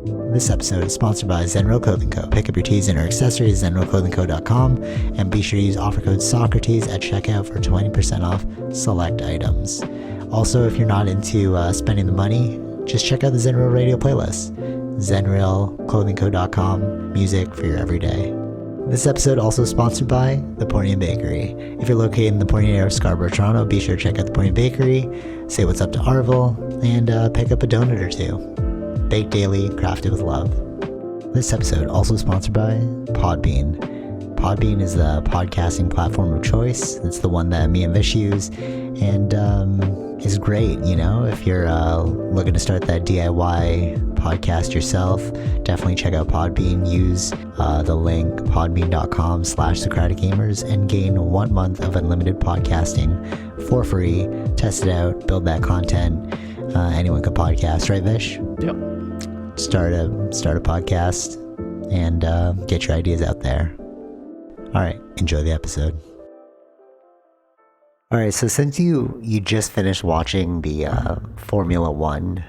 This episode is sponsored by Zenro Clothing Co. Pick up your tees and or accessories at zenroclothingco.com and be sure to use offer code Socrates at checkout for 20% off select items. Also, if you're not into spending the money, just check out the Zenrail radio playlist. zenrailclothingco.com, music for your everyday. This episode also sponsored by The Pornian Bakery. If you're located in the Pornian area of Scarborough, Toronto, be sure to check out The Pornian Bakery, say what's up to Arville, and pick up a donut or two. Baked daily, crafted with love. This episode also sponsored by Podbean. Podbean is the podcasting platform of choice. It's the one that me and Vish use, and is great, you know, if you're looking to start that DIY podcast yourself. Definitely check out Podbean. Use the link podbean.com/SocraticGamers and gain 1 month of unlimited podcasting for free. Test it out, build that content. Anyone could podcast, right, Vish? Yep. Start a podcast and get your ideas out there. All right, enjoy the episode. All right, so since you just finished watching the Formula One,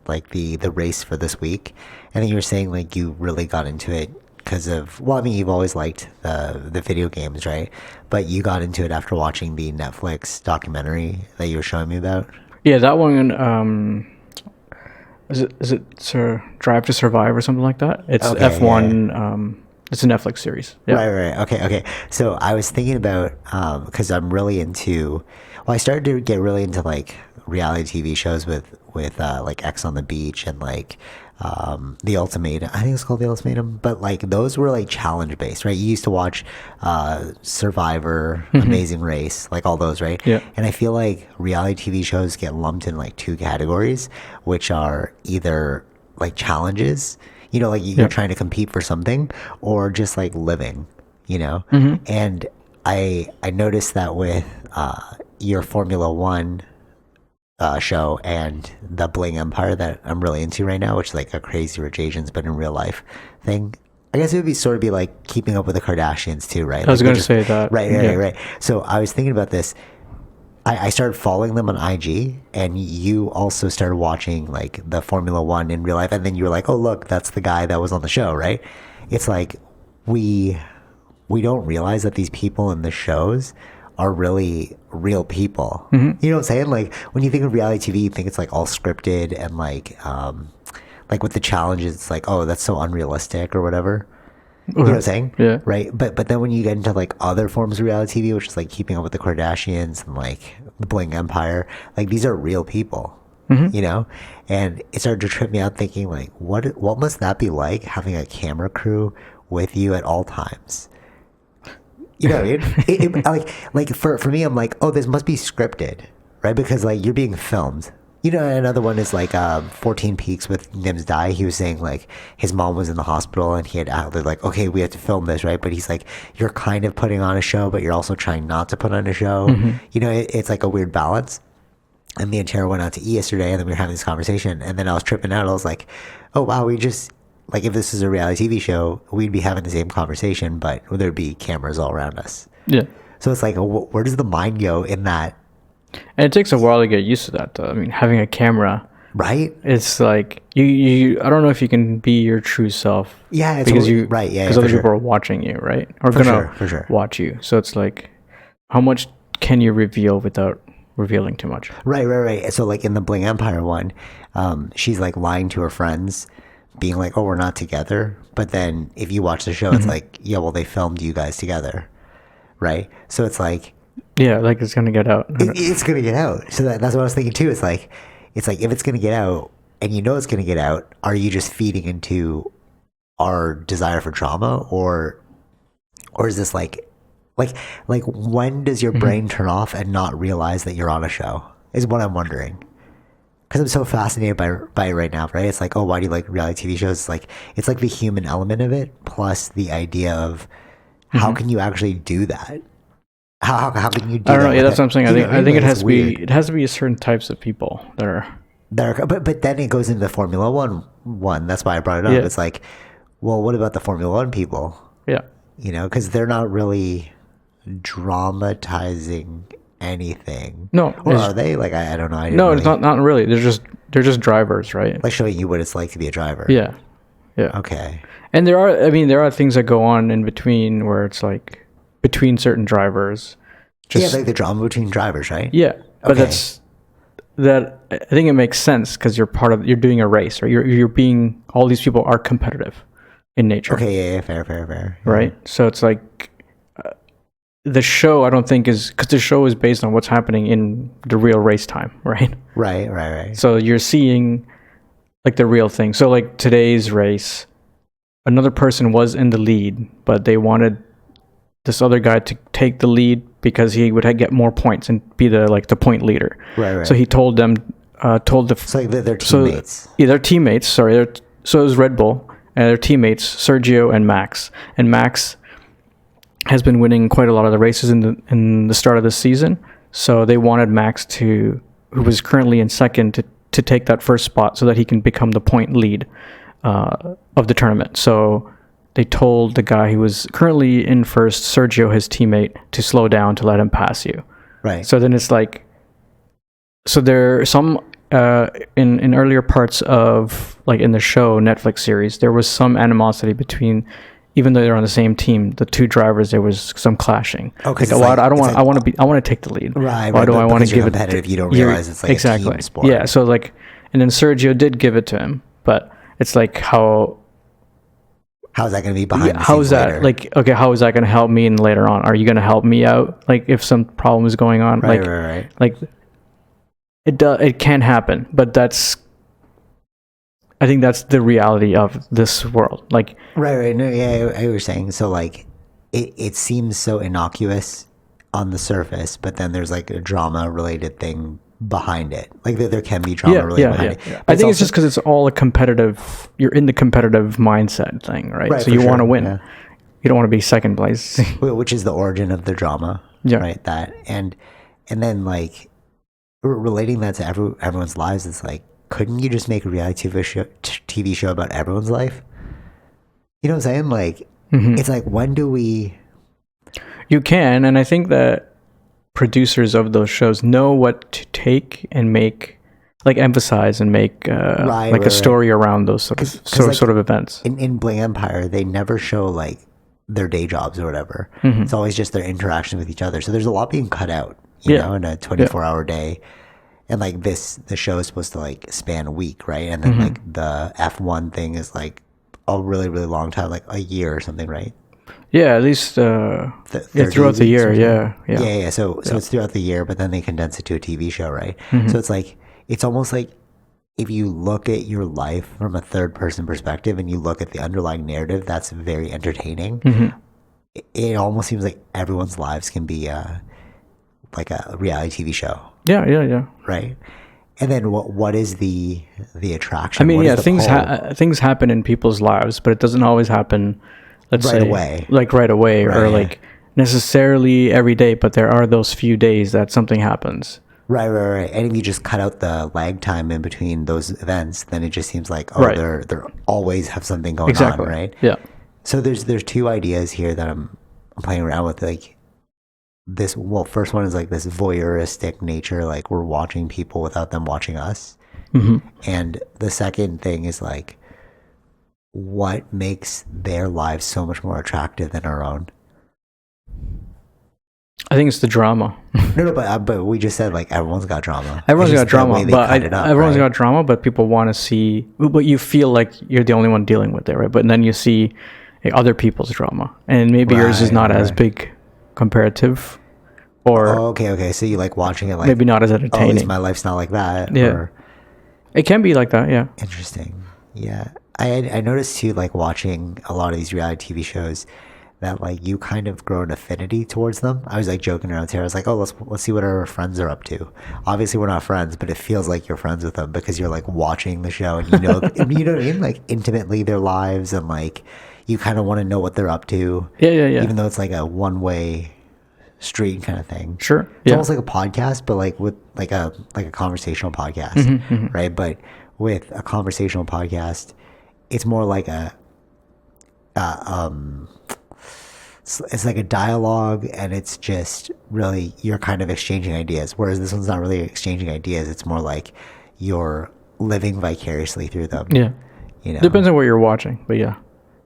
like the race for this week, I think you were saying like you really got into it because of, well, I mean, you've always liked the video games, right? But you got into it after watching the Netflix documentary that you were showing me about. Yeah, that one. Is it Drive to Survive or something like that? It's okay, F1. Yeah. It's a Netflix series. Yep. Right. Okay. So I was thinking about because I'm really into. Well, I started to get really into like reality TV shows with like X on the Beach and like The Ultimatum. I think it's called The Ultimatum, but like those were like challenge based, right? You used to watch Survivor, Amazing Race, like all those, right? Yeah. And I feel like reality TV shows get lumped in like two categories, which are either like challenges, you know, like you're trying to compete for something, or just like living, you know? And I noticed that with your Formula One show and the Bling Empire that I'm really into right now, which is like a Crazy Rich Asians but in real life thing. I guess it would be like keeping up with the Kardashians too, right? I was going to say that. Right. So I was thinking about this. I started following them on IG, and you also started watching like the Formula One in real life, and then you were like, oh look, that's the guy that was on the show, right? It's like we don't realize that these people in the shows are really real people. You know what I'm saying? Like when you think of reality TV, you think it's like all scripted and like with the challenges, it's like, oh, that's so unrealistic or whatever. You know what I'm saying? Yeah. Right. But then when you get into like other forms of reality TV, which is like Keeping Up with the Kardashians and like the Bling Empire, like these are real people. You know? And it started to trip me out thinking like, what must that be like having a camera crew with you at all times? You know what I mean? Like for me, I'm like, oh, this must be scripted, right? Because like you're being filmed. You know, another one is like 14 Peaks with Nims Dai. He was saying like his mom was in the hospital and he had they're like, okay, we have to film this, right? But he's like, you're kind of putting on a show, but you're also trying not to put on a show. You know, it's like a weird balance. And me and Tara went out to eat yesterday, and then we were having this conversation, and then I was tripping out. I was like, oh wow, we just like, if this is a reality TV show, we'd be having the same conversation, but there'd be cameras all around us. Yeah. So it's like, where does the mind go in that? And it takes a while to get used to that, though. I mean, having a camera, right? It's like you. I don't know if you can be your true self. Yeah, it's because because other people are watching you, right? Or gonna watch you. So it's like, how much can you reveal without revealing too much? Right. So like in the Bling Empire one, she's like lying to her friends, being like, oh, we're not together. But then if you watch the show, it's like, yeah, well, they filmed you guys together, right? So it's like, yeah, like it's gonna get out. It's gonna get out. So that's what I was thinking too. It's like if it's gonna get out, and you know it's gonna get out, are you just feeding into our desire for drama, or is this like when does your brain turn off and not realize that you're on a show? Is what I'm wondering. Because I'm so fascinated by it right now, right? It's like, oh, why do you like reality TV shows? It's like the human element of it, plus the idea of how can you actually do that? How can you do that? I don't know. Yeah, that's what I'm saying. I think it has to be certain types of people that are. But then it goes into the Formula One. That's why I brought it up. Yeah. It's like, well, what about the Formula One people? Yeah. You know, because they're not really dramatizing anything. No. Or are they? Like, I don't know. It's not really. They're they're just drivers, right? Like showing you what it's like to be a driver. Yeah. Okay. And there are things that go on in between where it's like between certain drivers. Just like the drama between drivers, right? Yeah, but Okay. I think it makes sense because you're doing a race, right? You're being, all these people are competitive in nature. Okay, yeah, fair. Right? So it's like the show, I don't think because the show is based on what's happening in the real race time, right? Right. So you're seeing like the real thing. So like today's race, another person was in the lead, but they wanted this other guy to take the lead because he would get more points and be the point leader. Right. So he told them, So like they're teammates. They're teammates. Sorry, so it was Red Bull and their teammates Sergio and Max. And Max has been winning quite a lot of the races in the start of the season. So they wanted Max who was currently in second, to take that first spot so that he can become the point lead of the tournament. So they told the guy who was currently in first, Sergio, his teammate, to slow down to let him pass you. Right. So then it's like, so there are some in earlier parts of like in the show Netflix series, there was some animosity between, even though they're on the same team, the two drivers, there was some clashing. Okay. Like, I want to take the lead. Right. Why do I want to give it? Competitive, you don't realize it's like exactly. a team sport. Yeah. So like, and then Sergio did give it to him, but it's like how's that going to be behind the how scenes is that later? like, okay, how is that going to help me in later on? Are you going to help me out like if some problem is going on? Right. Like it can happen, but I think that's the reality of this world. Like Right. No, yeah, I was saying. So like it seems so innocuous on the surface, but then there's like a drama related thing behind it. Like there can be drama related behind it. Yeah. I think it's just because it's all a competitive, you're in the competitive mindset thing, right? So you want to win. Yeah. You don't want to be second place. Which is the origin of the drama. Yeah. Right. That and then like relating that to everyone's lives, it's like, couldn't you just make a reality TV show about everyone's life? You know what I'm saying? Like, It's like, when do we... You can, and I think that producers of those shows know what to take and make, like emphasize and make a story around those sort of events. In Bling Empire, they never show like their day jobs or whatever. It's always just their interaction with each other. So there's a lot being cut out, you know, in a 24-hour day. And like the show is supposed to like span a week, right? And then like the F1 thing is like a really, really long time, like a year or something, right? Yeah, at least throughout the year. Yeah. So it's throughout the year, but then they condense it to a TV show, right? So it's like, it's almost like if you look at your life from a third person perspective and you look at the underlying narrative, that's very entertaining. It almost seems like everyone's lives can be like a reality TV show. Yeah. Right. And then what is the attraction? I mean, things happen in people's lives, but it doesn't always happen, right away, or like necessarily every day, but there are those few days that something happens. Right. And if you just cut out the lag time in between those events, then it just seems like, they're always have something going on, right? Yeah. So there's two ideas here that I'm playing around with, like this. Well, first one is like this voyeuristic nature, like we're watching people without them watching us. And the second thing is like, what makes their lives so much more attractive than our own? I think it's the drama. No, but we just said like everyone's got drama. Everyone's got drama, but people want to see. But you feel like you're the only one dealing with it, right? But then you see other people's drama, and maybe yours is not as big comparative. Or okay. So you like watching it, like maybe not as entertaining. At least my life's not like that. Yeah, or, it can be like that. Yeah, interesting. Yeah, I noticed too, like watching a lot of these reality TV shows, that like you kind of grow an affinity towards them. I was like joking around here. I was like, oh, let's see what our friends are up to. Obviously, we're not friends, but it feels like you're friends with them because you're like watching the show and you know what I mean, like intimately their lives, and like you kind of want to know what they're up to. Yeah. Even though it's like a one-way street kind of thing. Sure. It's almost like a podcast, but like with like a conversational podcast, right? But with a conversational podcast, it's more like it's like a dialogue, and it's just really you're kind of exchanging ideas, whereas this one's not really exchanging ideas. It's more like you're living vicariously through them. Yeah. You know, Depends on what you're watching, but yeah.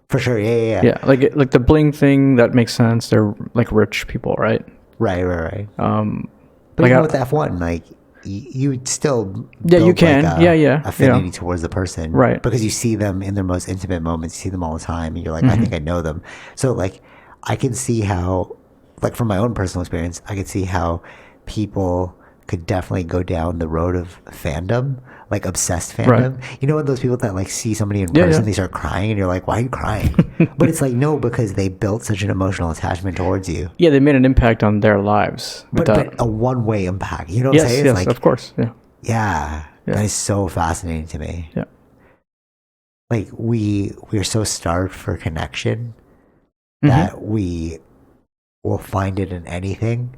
for sure. Yeah. Yeah, like the bling thing, that makes sense. They're like rich people, right? Right. But Like even with F1, like you would still you can. like affinity towards the person, Right. Because you see them in their most intimate moments, you see them all the time, and you're like, I think I know them. So like, I can see how, like from my own personal experience, I could see how people could definitely go down the road of fandom, like obsessed fandom. You know, when those people that like see somebody in person, they start crying, and you're like, why are you crying? But it's like, no, because they built such an emotional attachment towards you. Yeah, they made an impact on their lives. But a one-way impact. You know what I'm saying? Yes, It's like, of course. Yeah. Yeah, that is so fascinating to me. Yeah. Like we're so starved for connection that we will find it in anything,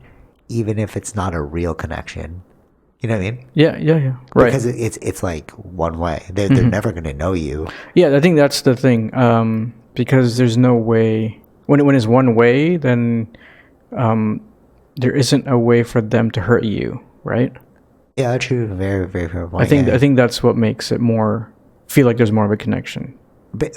even if it's not a real connection. You know what I mean? Yeah. Right. Because it's like one way. They're never going to know you. Yeah, I think that's the thing. Because there's no way when it's one way, then there isn't a way for them to hurt you, right? Yeah, true. Very, very fair point. I think that's what makes it feel like there's more of a connection. But,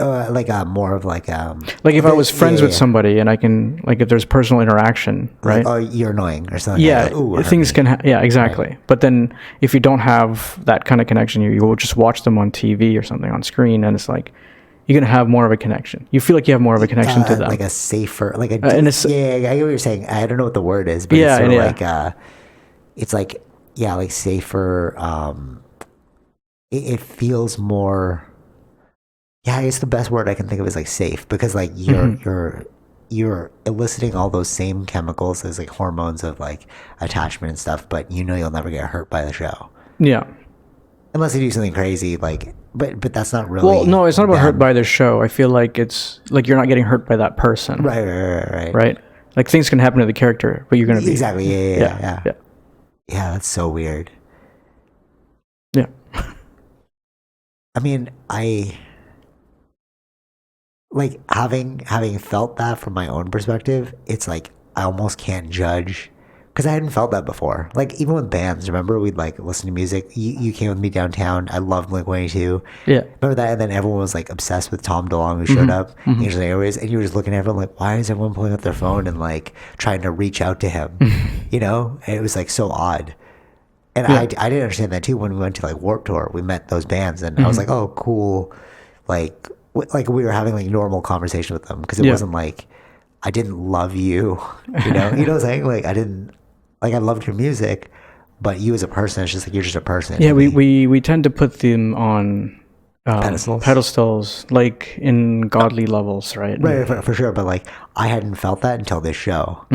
more of like if I was friends with somebody and I can, like, if there's personal interaction, right? Like, oh, you're annoying or something. Yeah, like, ooh, things can. Exactly. Right. But then if you don't have that kind of connection, you will just watch them on TV or something on screen, and it's like you're gonna have more of a connection. You feel like you have more of a connection to them, like a safer, like a. I get what you're saying. I don't know what the word is, but it's sort of like it's like like safer. It feels more. Yeah, I guess the best word I can think of is like safe, because like you're eliciting all those same chemicals as like hormones of like attachment and stuff, but you know you'll never get hurt by the show. Yeah. Unless you do something crazy, like but that's not really. Well, no, it's not about hurt by the show. I feel like it's like you're not getting hurt by that person. Right. Like things can happen to the character, but you're gonna be exactly. Yeah. That's so weird. Yeah. I mean, like having felt that from my own perspective, it's like I almost can't judge, because I hadn't felt that before. Like even with bands, remember we'd like listen to music. You came with me downtown. I loved Blink-182. Yeah, remember that? And then everyone was like obsessed with Tom DeLonge, who showed up. Usually Airways, and you were just looking at everyone like, why is everyone pulling up their phone and like trying to reach out to him? You know, and it was like so odd. And I didn't understand that too when we went to like Warped Tour. We met those bands, and I was like, oh, cool, like we were having like normal conversation with them, because it wasn't like I didn't love you, you know what I'm saying? Like I didn't, like I loved your music, but you as a person, it's just like you're just a person. Yeah, we tend to put them on pedestals, like in godly levels, right? Right, for sure. But like I hadn't felt that until this show,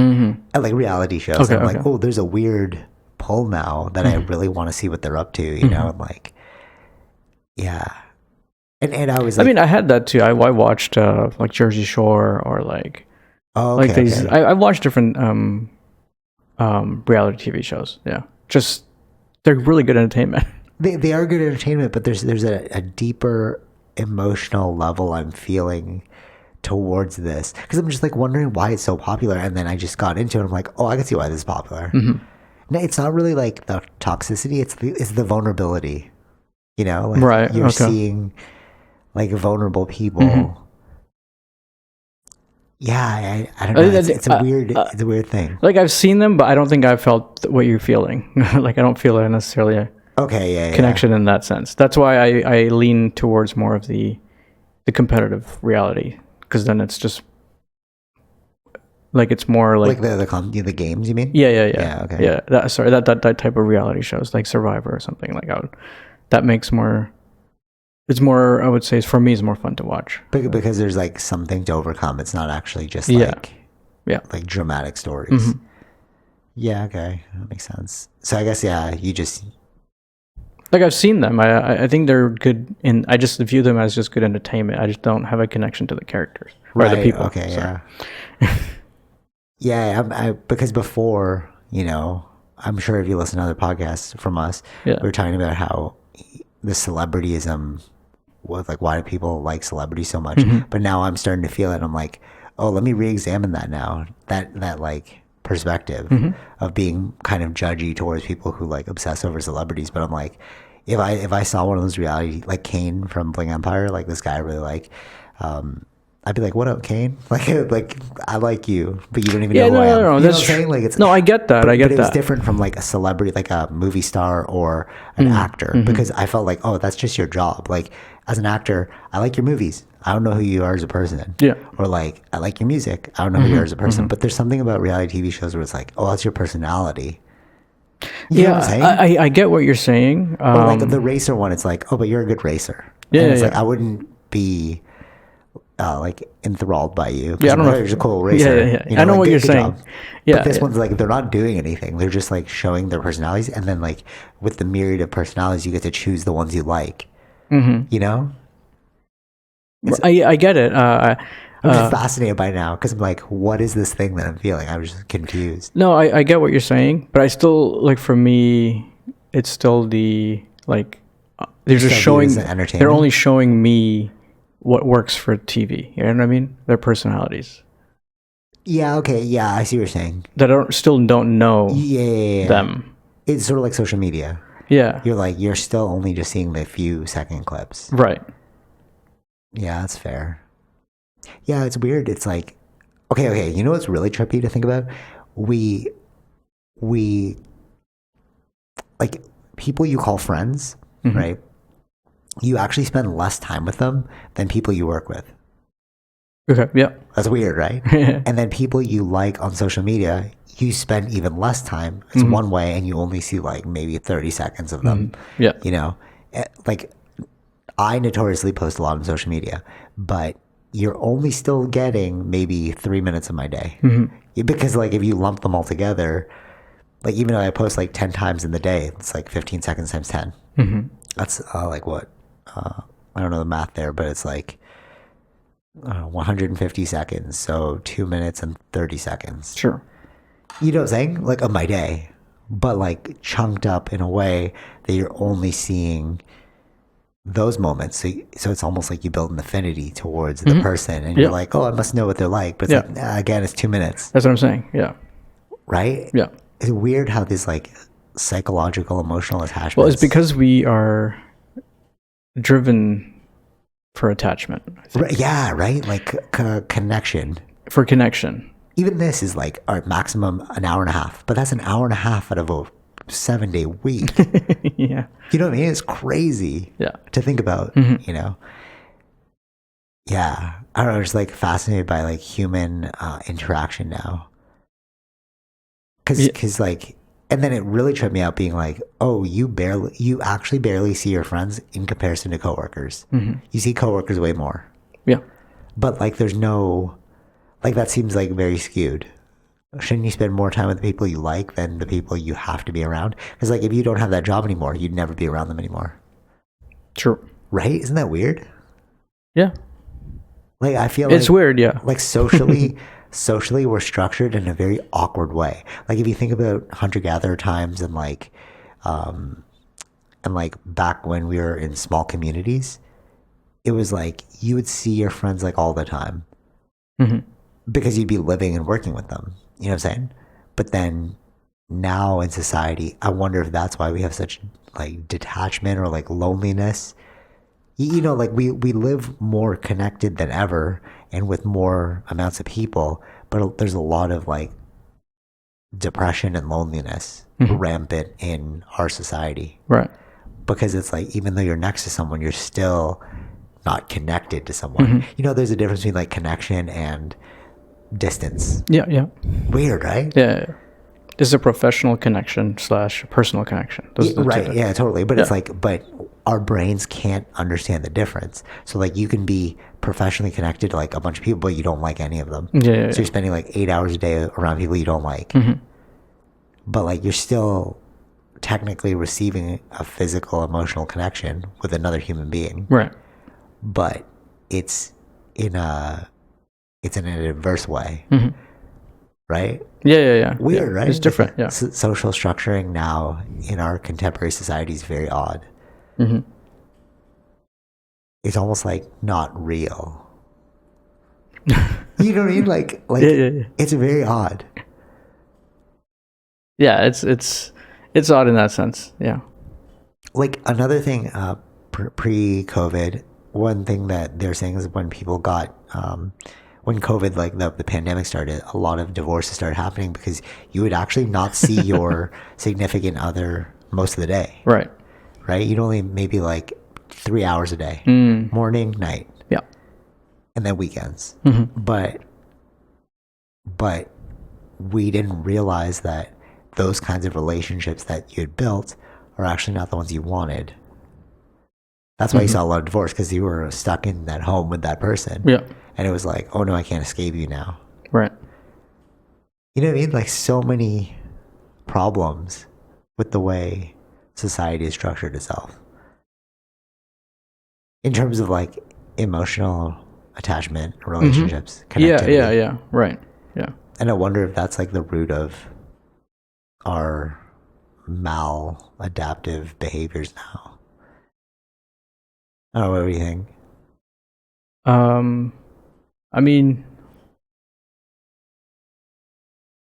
at like reality shows. Okay, I'm like, oh, there's a weird pull now that I really want to see what they're up to, you know, and like, yeah. And I was like, I mean, I had that too. I watched like Jersey Shore or like, like these. Okay. I watched different reality TV shows. Yeah, just they're really good entertainment. They are good entertainment, but there's a deeper emotional level I'm feeling towards this, because I'm just like wondering why it's so popular, and then I just got into it. I'm like, oh, I can see why this is popular. No, it's not really like the toxicity; it's the vulnerability. You know, like right? You're seeing like vulnerable people. Yeah, I don't know. It's a weird thing. Like I've seen them, but I don't think I've felt what you're feeling. Like I don't feel necessarily a connection in that sense. That's why I lean towards more of the competitive reality, because then it's just like it's more like the games. You mean? Yeah. Okay. Yeah. That type of reality shows, like Survivor or something like that makes more. It's more, I would say, for me, it's more fun to watch. Because there's like something to overcome. It's not actually just like dramatic stories. Yeah, okay. That makes sense. So I guess, you just... Like I've seen them. I think they're good I just view them as just good entertainment. I just don't have a connection to the characters or the people. Okay, yeah. Because before, you know, I'm sure if you listen to other podcasts from us, we were talking about how the celebrityism was like, why do people like celebrities so much? But now I'm starting to feel it. I'm like, oh, let me re-examine that now. That like perspective of being kind of judgy towards people who like obsess over celebrities. But I'm like, if I saw one of those reality, like Kane from Bling Empire, like this guy I really like, I'd be like, "What up, Kane?" Like I like you, but you don't even know who I am. No, You know that's what I'm saying? Like it's no, I get that. but, I get but it was that. different from like a celebrity, like a movie star or an actor, because I felt like, oh, that's just your job. Like as an actor, I like your movies. I don't know who you are as a person. Yeah. Or like, I like your music. I don't know who you are as a person. But there's something about reality TV shows where it's like, oh, that's your personality. You know what I'm saying? I get what you're saying. Or like the racer one, it's like, oh, but you're a good racer. Yeah, And it's yeah, like, yeah. I wouldn't be like enthralled by you. Yeah, I don't know. You're just a cool racer. Yeah. You I know like, what you're good saying. job. Yeah, But this yeah. one's like, they're not doing anything. They're just like showing their personalities. And then like with the myriad of personalities, you get to choose the ones you like. You know? I get it. I'm just fascinated by it now because I'm like, what is this thing that I'm feeling? I was just confused. No, I get what you're saying, but I still like for me, it's still the like they're just still view it showing. as an entertainment? They're only showing me what works for TV. You know what I mean? Their personalities Yeah, okay. Yeah, I see what you're saying. that I still don't know Yeah. them. It's sort of like social media. Yeah. You're still only just seeing the few second clips. Right. Yeah, that's fair. Yeah, it's weird. It's like, okay. You know what's really trippy to think about? We like people you call friends, right? You actually spend less time with them than people you work with. Okay. Yeah. That's weird, right? And then people you like on social media, you spend even less time. It's one way, and you only see like maybe 30 seconds of them. Yeah. You know, like I notoriously post a lot on social media, but you're only still getting maybe 3 minutes of my day. Because like if you lump them all together, like even though I post like 10 times in the day, it's like 15 seconds times 10. That's like what? I don't know the math there, but it's like 150 seconds. So 2 minutes and 30 seconds. Sure. You know what I'm saying? Like of my day, but like chunked up in a way that you're only seeing those moments. So it's almost like you build an affinity towards the person, and you're like, oh, I must know what they're like. But it's like, nah, again, it's 2 minutes. That's what I'm saying. Yeah. Right? Yeah. It's weird how this like psychological, emotional attachment. Well, it's because we are driven for attachment. I think. Right, yeah, right? Like connection. For connection. Even this is like our maximum an hour and a half, but that's an hour and a half out of a 7-day week. Yeah. You know what I mean? It's crazy to think about, you know? Yeah. I don't know. I'm just like fascinated by like human interaction now. Cause like, and then it really tripped me out being like, oh, you actually barely see your friends in comparison to coworkers. You see coworkers way more. Yeah. But like, there's no, like that seems like very skewed. Shouldn't you spend more time with the people you like than the people you have to be around? Because like if you don't have that job anymore, you'd never be around them anymore. True. Right? Isn't that weird? Yeah. Like I feel it's weird, yeah. Like socially we're structured in a very awkward way. Like if you think about hunter-gatherer times and like back when we were in small communities, it was like you would see your friends like all the time. Because you'd be living and working with them. You know what I'm saying? But then now in society, I wonder if that's why we have such like detachment or like loneliness. You know, like we live more connected than ever and with more amounts of people, but there's a lot of like depression and loneliness rampant in our society. Right. Because it's like, even though you're next to someone, you're still not connected to someone. You know, there's a difference between like connection and distance. Yeah. Weird, right? Yeah. This is a professional connection / personal connection. Those are the Right. two. Yeah, totally. But it's like, but our brains can't understand the difference. So like you can be professionally connected to like a bunch of people, but you don't like any of them. Yeah. So you're spending like 8 hours a day around people you don't like. But like you're still technically receiving a physical, emotional connection with another human being. Right. But it's in an adverse way. Right? Yeah. Weird, right? It's different. Like, social structuring now in our contemporary society is very odd. It's almost like not real. You know what I mean? Like Yeah. it's very odd. Yeah, it's odd in that sense. Yeah. like another thing, pre-COVID, one thing that they're saying is when people got, when COVID, like the pandemic started, a lot of divorces started happening because you would actually not see your significant other most of the day. Right. Right? You'd only maybe like 3 hours a day, morning, night. Yeah. And then weekends. Mm-hmm. But we didn't realize that those kinds of relationships that you had built are actually not the ones you wanted. That's why you saw a lot of divorce, because you were stuck in that home with that person. Yeah. And it was like, oh no, I can't escape you now. Right. You know what I mean? Like so many problems with the way society has structured itself. In terms of like emotional attachment, relationships, connectivity. Yeah. Right. Yeah. And I wonder if that's like the root of our maladaptive behaviors now. I don't know, what do you think? I mean,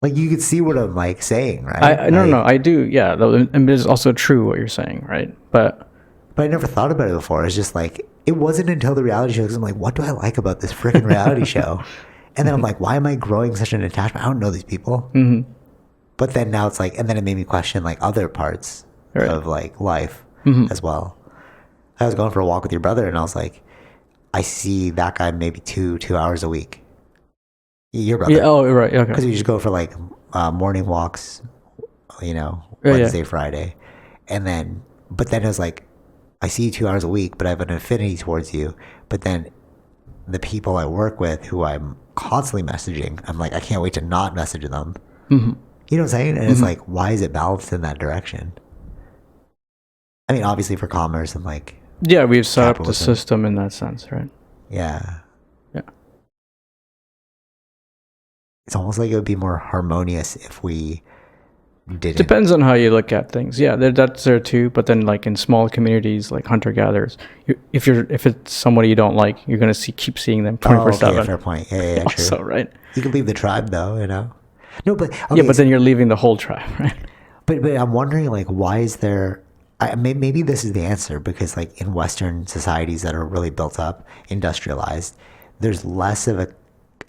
like you could see what I'm like saying, right? No, I do. Yeah. And it's also true what you're saying, right? But I never thought about it before. It's just like, it wasn't until the reality show, because I'm like, what do I like about this freaking reality show? And then I'm like, why am I growing such an attachment? I don't know these people. Mm-hmm. But then now it's like, and then it made me question like other parts of like life as well. I was going for a walk with your brother, and I was like, I see that guy maybe two hours a week. Your brother. Yeah. Oh, right. Okay. Because we just go for like morning walks, Wednesday, Friday. And then, but then it was like, I see you 2 hours a week, but I have an affinity towards you. But then the people I work with who I'm constantly messaging, I'm like, I can't wait to not message them. Mm-hmm. You know what I'm saying? And it's like, why is it balanced in that direction? I mean, obviously for commerce and like, yeah, we've set up the system in that sense, right? Yeah. Yeah. It's almost like it would be more harmonious if we didn't. Depends on how you look at things. Yeah, that's there too. But then, like in small communities, like hunter gatherers, if it's somebody you don't like, you're gonna keep seeing them 24/7. Okay, fair point. Yeah, true. Also, right? You can leave the tribe though, No, but okay, yeah, but then you're leaving the whole tribe, right? But I'm wondering, like, why is there? Maybe this is the answer, because like in Western societies that are really built up, industrialized, there's less of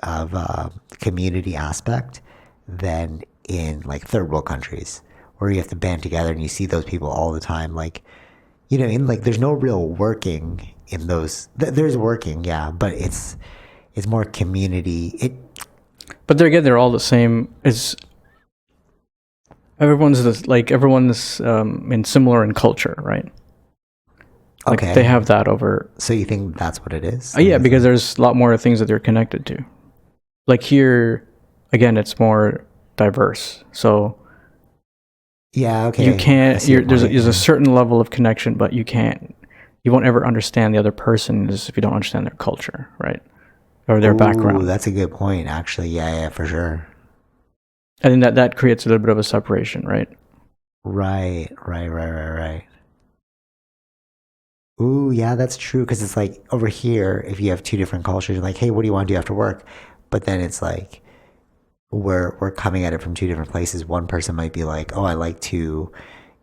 a community aspect than in like third world countries, where you have to band together and you see those people all the time. Like, like there's no real working in those. There's working, yeah, but it's more community. But they're all the same. Everyone's in similar in culture, right? Like Okay. They have that over. So you think that's what it is? Yeah, because there's a lot more things that they're connected to. Like here, again, it's more diverse. So yeah, okay. you can't. There's a certain level of connection, but you won't ever understand the other person if you don't understand their culture, right? Or their background. That's a good point, actually. Yeah, for sure. I think that creates a little bit of a separation, right? Right. Ooh, yeah, that's true. Because it's like over here, if you have two different cultures, you're like, hey, what do you want to do after work? But then it's like we're coming at it from two different places. One person might be like, oh, I like to,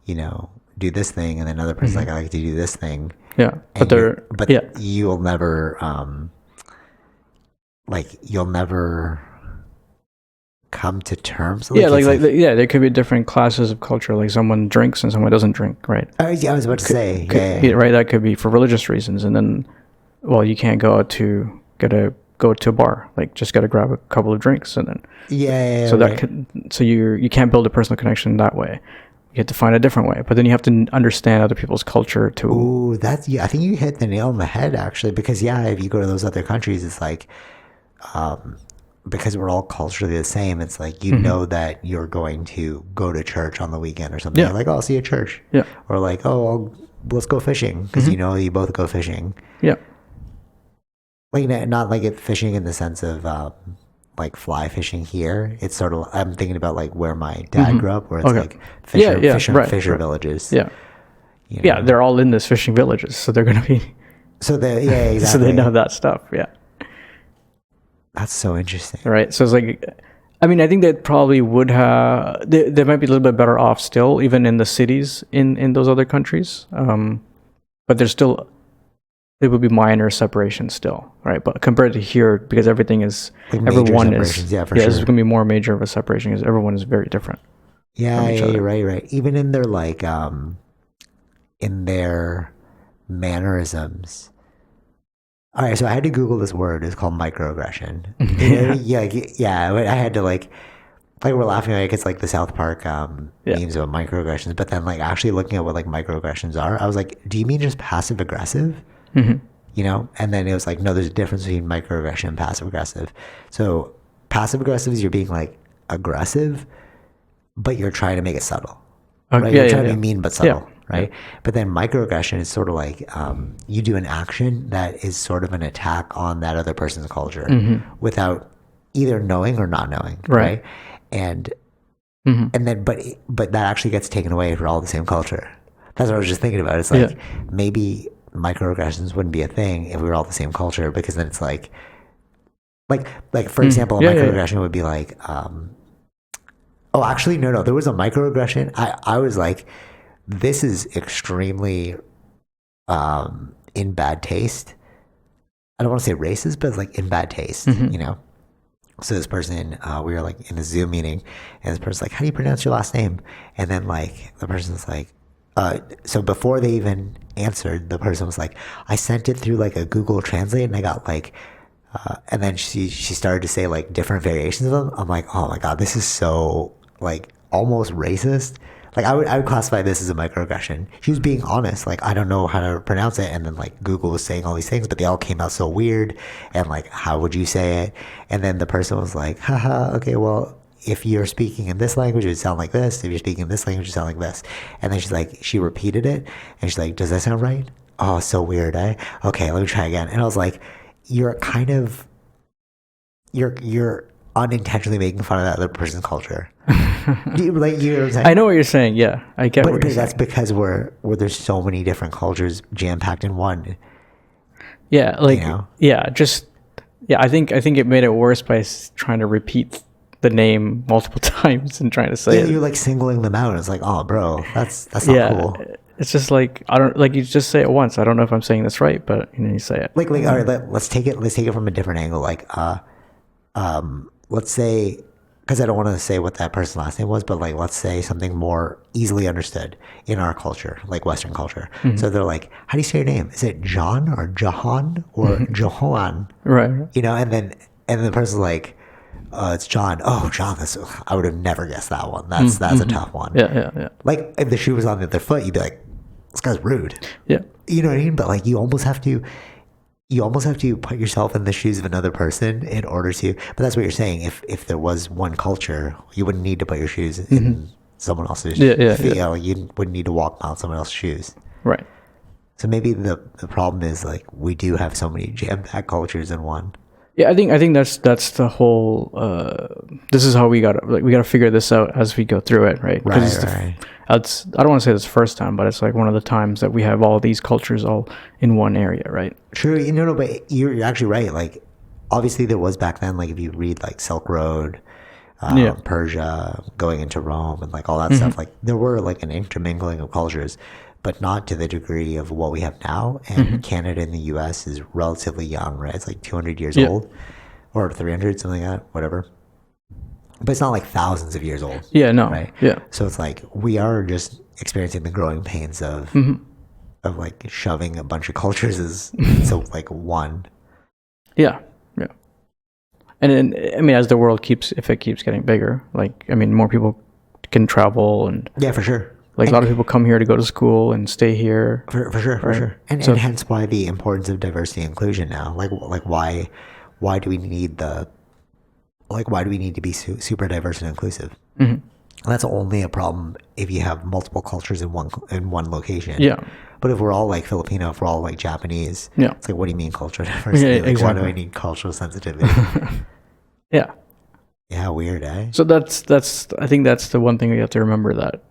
do this thing, and then another person's like, I like to do this thing. Yeah, but you'll never, you'll never come to terms. There could be different classes of culture. Like someone drinks and someone doesn't drink, right? Yeah, I was about to say, right. That could be for religious reasons, and then, you can't go to a bar. Like, just got to grab a couple of drinks, and then so you can't build a personal connection that way. You have to find a different way, but then you have to understand other people's culture too. Ooh, I think you hit the nail on the head, actually, because if you go to those other countries, it's like, because we're all culturally the same, it's like, know that you're going to go to church on the weekend or something. Yeah. You're like, oh, I'll see you at church. Yeah. Or like, oh, let's go fishing, because you both go fishing. Yeah. Like, not like it fishing in the sense of like fly fishing here. It's sort of, I'm thinking about like where my dad grew up, where it's like fisher villages. Yeah. Yeah, they're all in this fishing villages, so they're going to be. So exactly. So they know that stuff. Yeah. That's so interesting. Right. So it's like, I mean, I think that probably would have. They might be a little bit better off still, even in the cities in those other countries. But there's still, it would be minor separation still, right? But compared to here, because everything is, Like major everyone separations, is, yeah, for it's sure. going to be more major of a separation because everyone is very different Yeah, from each yeah, other. right. Even in their like in their mannerisms. All right, so I had to Google this word. It's called microaggression. Yeah. I had to like we're laughing like it's like the South Park Yeah. memes about microaggressions, but then like actually looking at what like microaggressions are, I was like, do you mean just passive aggressive? Mhm. You know? And then it was like, no, there's a difference between microaggression and passive aggressive. So passive aggressive is you're being like aggressive, but you're trying to make it subtle. Right? Yeah, You're yeah, trying to yeah. be mean but Yeah. subtle, right? But then microaggression is sort of like you do an action that is sort of an attack on that other person's culture without either knowing or not knowing, Right. right? And Mhm. and then but that actually gets taken away if we're all the same culture. That's what I was just thinking about. It's like Yeah. maybe microaggressions wouldn't be a thing if we were all the same culture, because then it's like for example, a Yeah, yeah, yeah. microaggression would be like oh, actually, no. There was a microaggression. I was like, this is extremely in bad taste. I don't want to say racist, but it's like in bad taste, you know? So this person, we were like in a Zoom meeting, and this person's like, how do you pronounce your last name? And then like the person's like, so before they even answered, the person was like, I sent it through like a Google Translate, and I got like, and then she started to say like different variations of them. I'm like, oh my God, this is so like almost racist. Like I would classify this as a microaggression. She was being honest, like I don't know how to pronounce it, and then like Google was saying all these things, but they all came out so weird, and like how would you say it? And then the person was like, haha, okay, well, if you're speaking in this language, it would sound like this. If you're speaking in this language, it would sound like this. And then she's like, she repeated it, and she's like, does that sound right? Oh, so weird, eh? Okay, let me try again. And I was like, you're kind of you're unintentionally making fun of that other person's culture. You know what I'm saying? I know what you're saying. Yeah, I get what But you're that's saying. because where there's so many different cultures jam packed in one. Yeah, like You know? yeah, just yeah. I think it made it worse by trying to repeat the name multiple times and trying to say Yeah, it. you're like singling them out. It's like, oh, bro, that's not Yeah, cool. it's just like I don't like you just say it once. I don't know if I'm saying this right, but you say it. Like, all right, let's take it from a different angle. Like, let's say, because I don't want to say what that person's last name was, but like, let's say something more easily understood in our culture, like Western culture. So they're like, how do you say your name? Is it John or Jahan or Johan? Right. You know, and then the person's like, it's John. Oh, John, I would have never guessed that one. That's a tough one. Yeah. Like if the shoe was on the other foot, you'd be like, this guy's rude. Yeah. You know what I mean? But like you almost have to put yourself in the shoes of another person in order to, but that's what you're saying. If there was one culture, you wouldn't need to put your shoes in someone else's. Yeah. You know, you wouldn't need to walk on someone else's shoes. Right. So maybe the problem is like we do have so many jam-packed cultures in one. Yeah, I think that's the whole. This is how we gotta figure this out as we go through it, right? Right, It's right. I don't want to say this first time, but it's like one of the times that we have all these cultures all in one area, right? True, no, but you're actually right. Like, obviously there was back then. Like, if you read like Silk Road, Persia, going into Rome, and like all that stuff, like there were like an intermingling of cultures, but not to the degree of what we have now. And Canada and the U.S. is relatively young, right? It's like 200 years old, or 300, something like that, whatever. But it's not like thousands of years old. Yeah, no, Right. yeah, So it's like we are just experiencing the growing pains of like shoving a bunch of cultures as so like one. yeah. And then, I mean, as the world keeps getting bigger, like I mean, more people can travel, and Yeah, for sure. like a lot of people come here to go to school and stay here. For sure. And hence why the importance of diversity and inclusion now. Like why do we need to be super diverse and inclusive? And that's only a problem if you have multiple cultures in one location. Yeah. But if we're all like Filipino, if we're all like Japanese, Yeah. it's like, what do you mean cultural diversity? Yeah, Like, exactly. why do I need cultural sensitivity? Yeah. Yeah, weird, eh? So that's I think that's the one thing we have to remember, that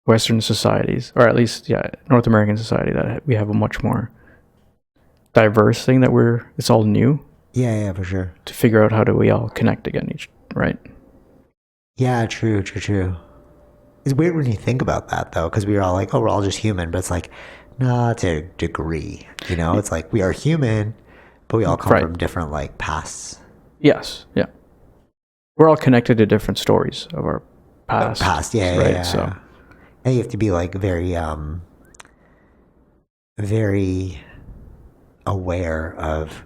Western societies, or at least North American society, that we have a much more diverse thing, that it's all new Yeah, for sure. to figure out how do we all connect again right? Yeah, true. It's weird when you think about that though, because we are all like, oh, we're all just human, but it's like, nah, to a degree. It's like we are human, but we all come Right. from different like pasts. Yes. Yeah. We're all connected to different stories of our past. Yeah, Right. yeah. So. And you have to be like very aware of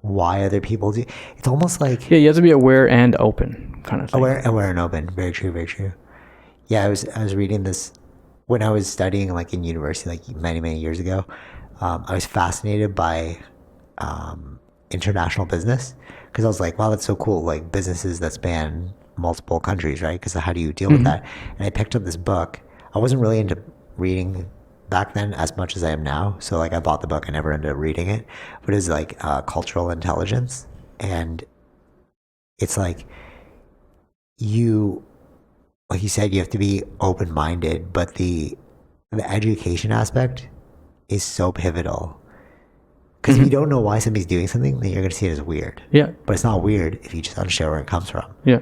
why other people do. It's almost like Yeah, you have to be aware and open, kind of thing. aware and open. Very true, very true. Yeah, I was reading this when I was studying like in university, like many years ago. I was fascinated by international business because I was like, wow, that's so cool. Like businesses that span multiple countries, right? Because how do you deal with that? And I picked up this book. I wasn't really into reading back then as much as I am now. So like I bought the book, I never ended up reading it, but it was like cultural intelligence, and it's like you, like you said, you have to be open minded, but the education aspect is so pivotal. Because if you don't know why somebody's doing something, then you're going to see it as weird. Yeah. But it's not weird if you just understand where it comes from. Yeah.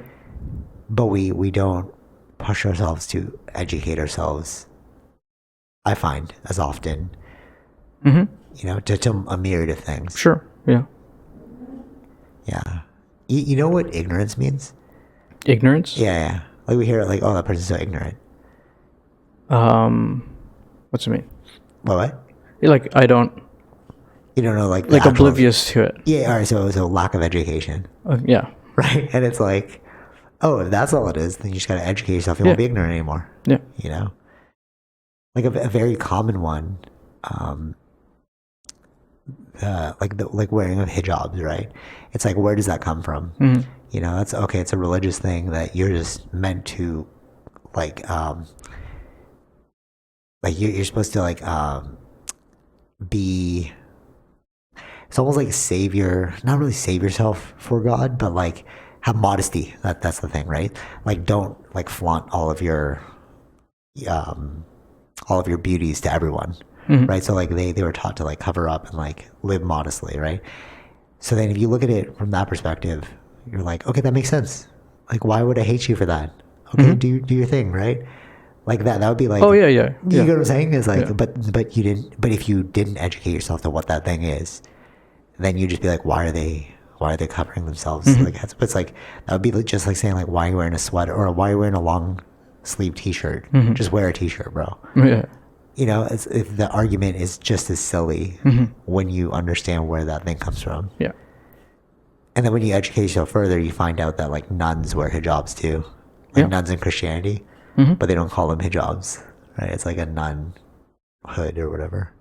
But we don't push ourselves to educate ourselves, I find, as often. To a myriad of things. Sure. Yeah. Yeah. You know what ignorance means? Ignorance. Yeah. Like we hear it like, oh, that person's so ignorant. What's it mean? What? Like I don't. You don't know, like oblivious to it. Yeah. All right. So it's a lack of education. Yeah. Right. And it's like, oh, if that's all it is, then you just got to educate yourself. You won't be ignorant anymore. Yeah. Like a very common one, like wearing of hijabs, right? It's like, where does that come from? That's okay. It's a religious thing that you're just meant to, like you're supposed to be. It's almost like not really save yourself for God, but like have modesty. That's the thing, right? Like don't like flaunt all of your beauties to everyone, right? So like they were taught to like cover up and like live modestly, right? So then if you look at it from that perspective, you're like, okay, that makes sense. Like, why would I hate you for that? Okay, do your thing, right? Like that would be like, oh yeah. You know what I'm saying? It's like, but you didn't. But if you didn't educate yourself to what that thing is, then you just be like, why are they covering themselves? Like it's like that would be just like saying like, why are you wearing a sweater or why are you wearing a long sleeve T-shirt? Just wear a T-shirt, bro. Yeah. If the argument is just as silly when you understand where that thing comes from. Yeah. And then when you educate yourself further, you find out that like nuns wear hijabs too, like nuns in Christianity, but they don't call them hijabs, right? It's like a nun hood or whatever.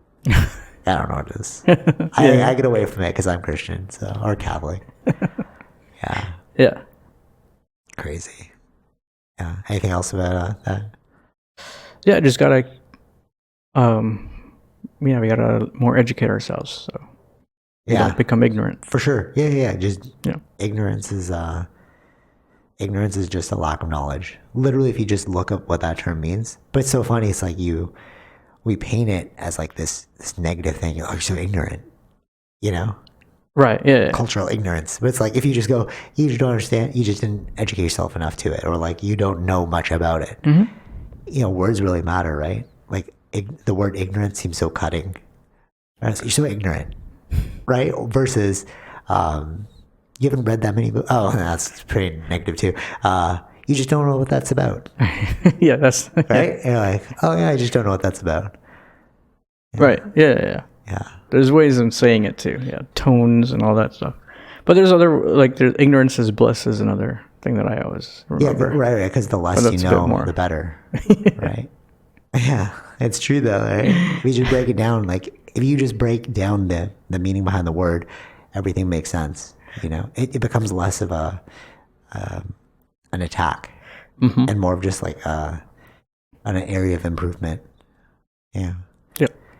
I don't know what it is. I get away from it because I'm Christian, or Catholic. Yeah. Yeah. Crazy. Yeah. Anything else about that? Yeah, just gotta, we gotta more educate ourselves. So we gotta become ignorant. For sure. Yeah. Just ignorance is just a lack of knowledge. Literally, if you just look up what that term means. But it's so funny. It's like we paint it as like this negative thing. You're so ignorant, Right. Yeah. Cultural ignorance. But it's like, if you just go, you just don't understand, you just didn't educate yourself enough to it, or like you don't know much about it. Words really matter, right? Like the word ignorant seems so cutting. Right? So you're so ignorant, right? Versus, you haven't read that many books. Oh, that's pretty negative too. You just don't know what that's about. Yeah, that's right. You're like, oh yeah, I just don't know what that's about. Yeah. Right. Yeah. There's ways of saying it too. Yeah, tones and all that stuff. But there's other there's ignorance is bliss is another thing that I always remember. Yeah, right. Because the less you know, the better. Right. Yeah, it's true though. Right. If you just break it down, like if you just break down the meaning behind the word, everything makes sense. It becomes less of an attack and more of just like an area of improvement. Yeah.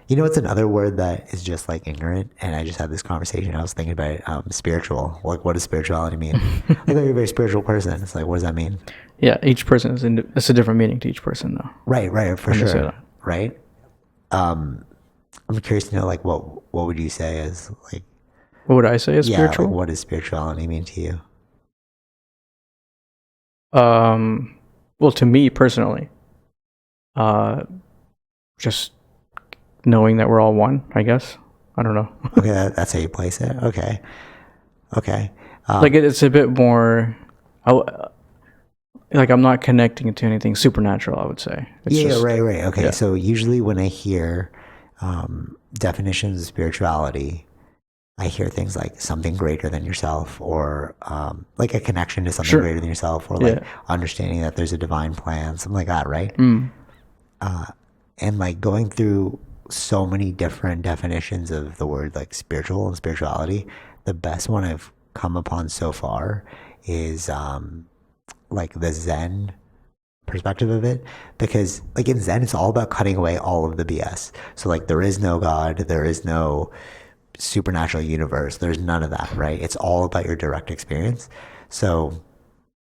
It's another word that is just like ignorant, and I just had this conversation. I was thinking about it, spiritual. Like, what does spirituality mean? Like, you're a very spiritual person. It's like, what does that mean? Yeah, each person it's a different meaning to each person, though. Right, for sure. Right. I'm curious to know, like, what would you say is like? What would I say is spiritual? Like, what does spirituality mean to you? Well, to me personally, just knowing that we're all one, I guess. I don't know. Okay, that's how you place it. Okay. Like it's a bit more. Like I'm not connecting to anything supernatural, I would say. It's Yeah, just, right. Okay, yeah. so usually when I hear definitions of spirituality, I hear things like something greater than yourself, or like a connection to something Sure. greater than yourself, or like Yeah. understanding that there's a divine plan, something like that, right? Mm. And like going through so many different definitions of the word like spiritual and spirituality, the best one I've come upon so far is like the Zen perspective of it, because like in Zen it's all about cutting away all of the BS. So like there is no God, there is no supernatural universe, there's none of that, right? It's all about your direct experience. So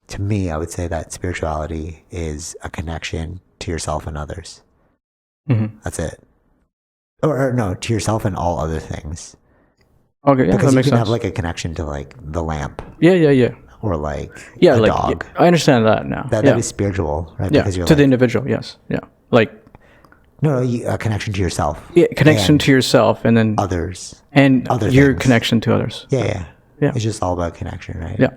to me, I would say that spirituality is a connection to yourself and others. Mm-hmm. That's it. Or no, to yourself and all other things. Okay, yeah, Because that you makes can sense. have like a connection to like the lamp, Yeah. or like Yeah, a like dog. I understand that now. That is spiritual, right? Yeah, Because you're to the like, individual, yes. Yeah. Like a connection to yourself. yeah, connection and to yourself and then others. and other your things. connection to others. Yeah. Yeah. It's just all about connection, right? Yeah.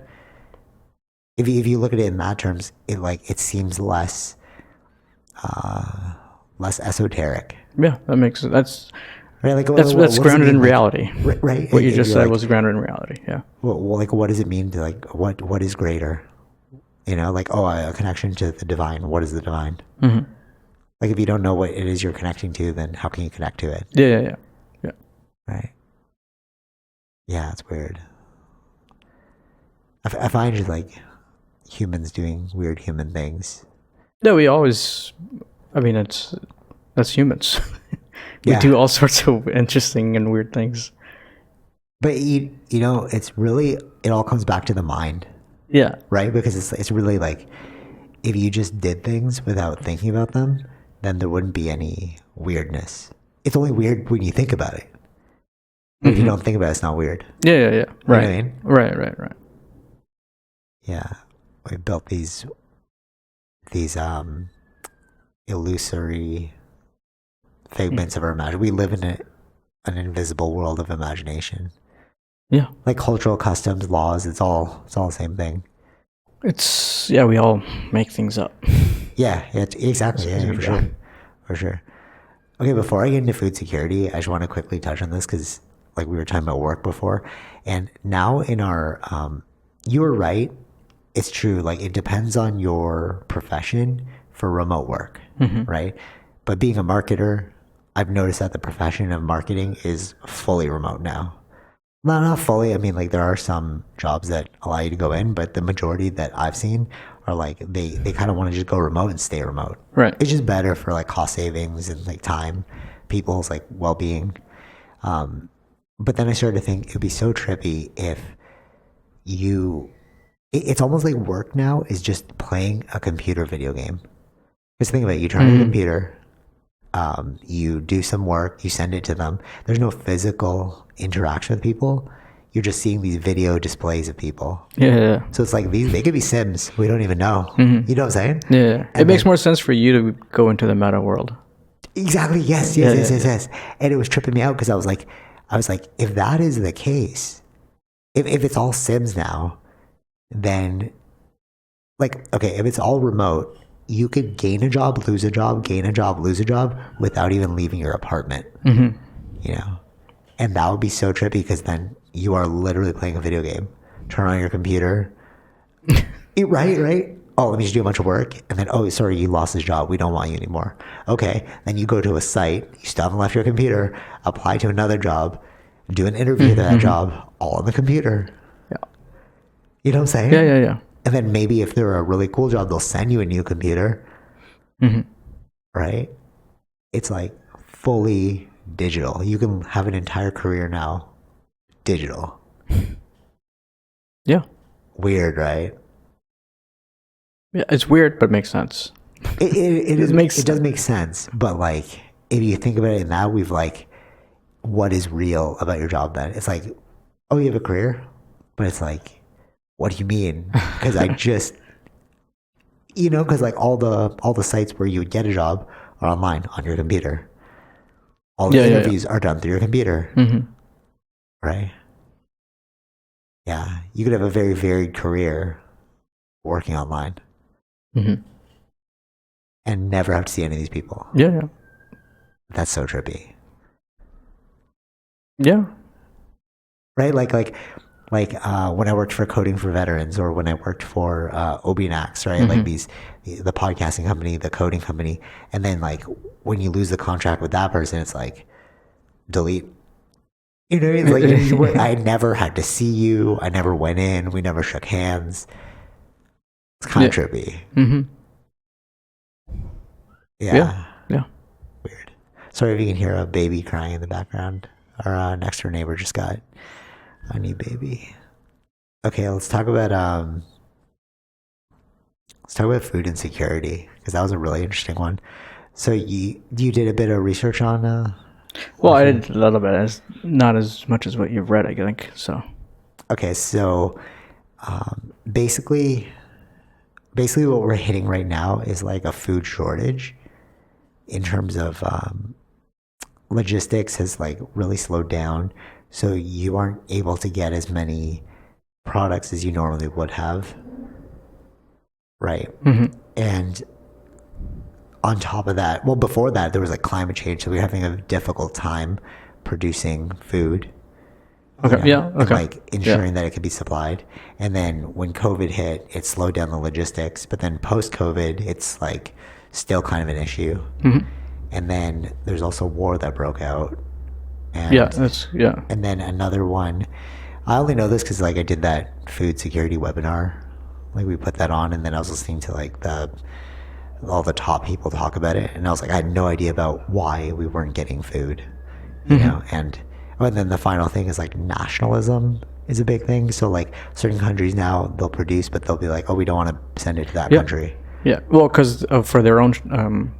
If you look at it in that terms, it seems less esoteric. Yeah, that makes that's Right? Like that's what does it grounded in mean, like- reality. right? What you And just you're said like, was grounded in reality. Yeah. well, like what does it mean to like what is greater? Like a connection to the divine. What is the divine? Mm-hmm. Like if you don't know what it is you're connecting to, then how can you connect to it? Yeah. Right? Yeah, it's weird. I find just like humans doing weird human things. No, we always. I mean, that's humans. We Yeah. do all sorts of interesting and weird things. But it's really, it all comes back to the mind, Yeah. right? Because it's really like, if you just did things without thinking about them, then there wouldn't be any weirdness. It's only weird when you think about it. But if you don't think about it, it's not weird. Yeah. You know Right. what I mean? Right. Yeah. We built these illusory figments of our imagination. We live in an invisible world of imagination. Yeah. Like cultural customs, laws, it's all the same thing. It's we all make things up. Yeah, exactly. Yeah, for sure. Okay, before I get into food security, I just want to quickly touch on this because, like, we were talking about work before, and now in our, you were right. It's true. Like, it depends on your profession for remote work, right? But being a marketer, I've noticed that the profession of marketing is fully remote now. Not fully. I mean, like there are some jobs that allow you to go in, but the majority that I've seen are like they kind of want to just go remote and stay remote. Right. It's just better for like cost savings and like time, people's like well-being. But then I started to think it'd be so trippy if it's almost like work now is just playing a computer video game. Just think about it. You turn on your computer, you do some work, you send it to them. There's no physical interaction with people. You're just seeing these video displays of people. Yeah. So it's like they could be Sims. We don't even know. You know what I'm saying? Yeah. And It makes more sense for you to go into the meta world. Exactly. Yes. And it was tripping me out because I was like, if that is the case, if it's all Sims now, then like, okay, if it's all remote, you could gain a job, lose a job, gain a job, lose a job without even leaving your apartment. And that would be so trippy because then you are literally playing a video game. Turn on your computer. Right? Oh, let me just do a bunch of work. And then, oh, sorry, you lost this job. We don't want you anymore. Okay. Then you go to a site. You still haven't left your computer. Apply to another job. Do an interview to that job. All on the computer. Yeah. You know what I'm saying? Yeah. And then maybe if they're a really cool job, they'll send you a new computer. Right? It's like fully digital. You can have an entire career now digital. Yeah. Weird, right? Yeah. It's weird, but makes sense. It does make sense. But like, if you think about it in that, we've like, what is real about your job then? It's like, oh, you have a career? But it's like, what do you mean? Because I just You know, because like all the sites where you would get a job are online on your computer. All the interviews are done through your computer, right? Yeah, you could have a very varied career working online, and never have to see any of these people. Yeah. That's so trippy. Yeah. Right, like when I worked for Coding for Veterans, or when I worked for Obinax, right? Like the podcasting company, the coding company, and then like when you lose the contract with that person, it's like delete. You know, it's like I never had to see you. I never went in. We never shook hands. It's kind of trippy. Yeah. Weird. Sorry if you can hear a baby crying in the background. Our next door neighbor just got a new baby. Okay, let's talk about food insecurity, because that was a really interesting one. So you did a bit of research on well, I did a little bit, not as much as what you've read, I think. So okay, so basically what we're hitting right now is like a food shortage in terms of logistics has like really slowed down, so you aren't able to get as many products as you normally would have, right? And on top of that, well, before that there was like climate change, so we were having a difficult time producing food. Okay. And like ensuring that it could be supplied. And then when COVID hit, it slowed down the logistics. But then post-COVID, it's like still kind of an issue. And then there's also war that broke out. And, And then another one. I only know this because like I did that food security webinar. Like we put that on, and then I was listening to like all the top people talk about it, and I was like, I had no idea about why we weren't getting food. You know, and then the final thing is like nationalism is a big thing. So like certain countries now, they'll produce, but they'll be like, oh, we don't want to send it to that country. Yeah, well, because for their own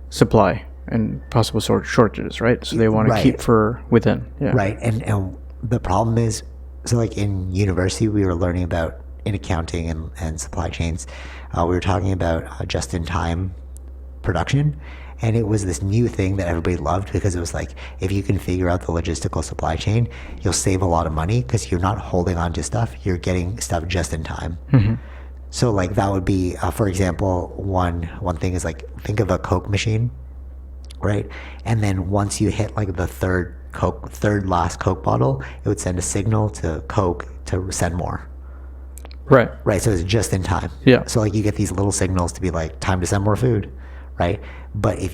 supply and possible shortages, right? So they want to keep for within. Yeah. Right, and the problem is, so like in university, we were learning about in accounting and supply chains, we were talking about just-in-time production. And it was this new thing that everybody loved, because it was like, if you can figure out the logistical supply chain, you'll save a lot of money because you're not holding on to stuff. You're getting stuff just in time. So like that would be, for example, one thing is like, think of a Coke machine, right? And then once you hit like the third last Coke bottle, it would send a signal to Coke to send more. Right. So it's just in time. Yeah. So like you get these little signals to be like, time to send more food. Right. But if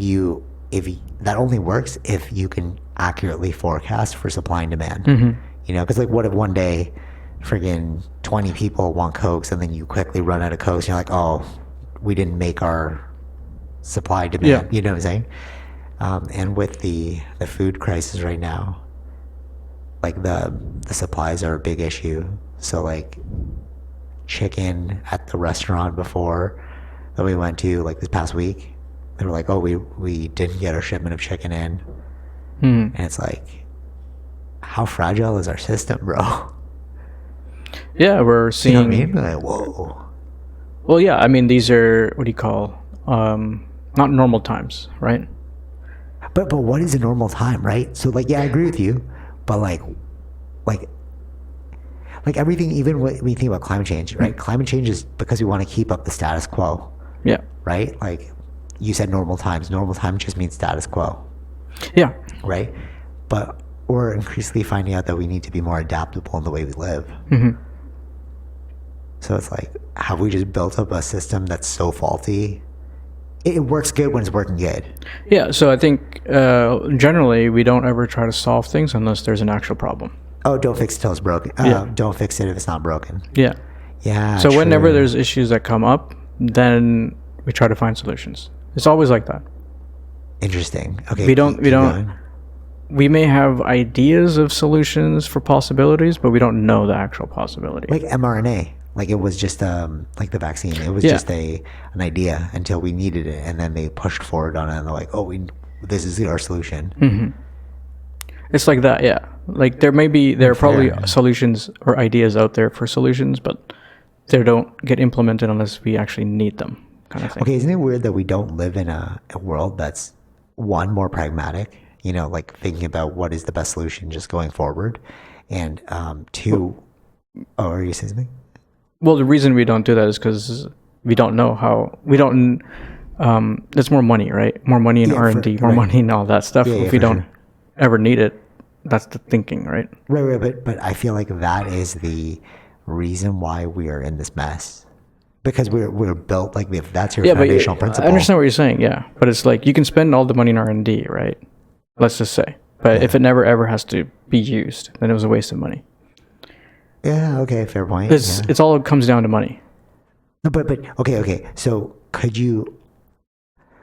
that only works if you can accurately forecast for supply and demand, you know, because like what if one day friggin' 20 people want Cokes, and then you quickly run out of Cokes, and you're like, oh, we didn't make our supply demand. You know what I'm saying? And with the food crisis right now, like the supplies are a big issue. So like chicken at the restaurant before that we went to like this past week, they were like, oh, we didn't get our shipment of chicken in. And it's like, how fragile is our system, bro? Yeah, we're seeing. You know what I mean? Like, whoa. Well, yeah, I mean, these are, what do you call, not normal times, right? But what is a normal time, right? So like, yeah, I agree with you, but like everything, even when you think about climate change, right? Climate change is because we want to keep up the status quo. Yeah. Right? Like you said, normal times. Normal time just means status quo. Yeah. Right? But we're increasingly finding out that we need to be more adaptable in the way we live. So it's like, have we just built up a system that's so faulty? It works good when it's working good. Yeah, so I think generally we don't ever try to solve things unless there's an actual problem. Oh, don't fix it till it's broken. Don't fix it if it's not broken. Yeah. Yeah. So whenever there's issues that come up, then we try to find solutions. It's always like that. Interesting. Okay. We may have ideas of solutions for possibilities, but we don't know the actual possibility. Like mRNA. Like it was just like the vaccine. It was just an idea until we needed it, and then they pushed forward on it, and they're like, "Oh, this is our solution." It's like that, yeah. Like there are probably solutions or ideas out there for solutions, but they don't get implemented unless we actually need them. kind of thing. Okay, isn't it weird that we don't live in a world that's one, more pragmatic, like thinking about what is the best solution just going forward, and two, are you saying something? Well, the reason we don't do that is because we don't know how. We don't. There's more money, right? More money in R&D, more money in all that stuff. If we don't ever need it, that's the thinking, right? Right. But I feel like that is the reason why we are in this mess. Because we're built like that's your foundational principle. I understand what you're saying, yeah. But it's like you can spend all the money in R&D, right? Let's just say. But if it never ever has to be used, then it was a waste of money. Yeah, okay, fair point. It's all comes down to money. No, but okay. So could you,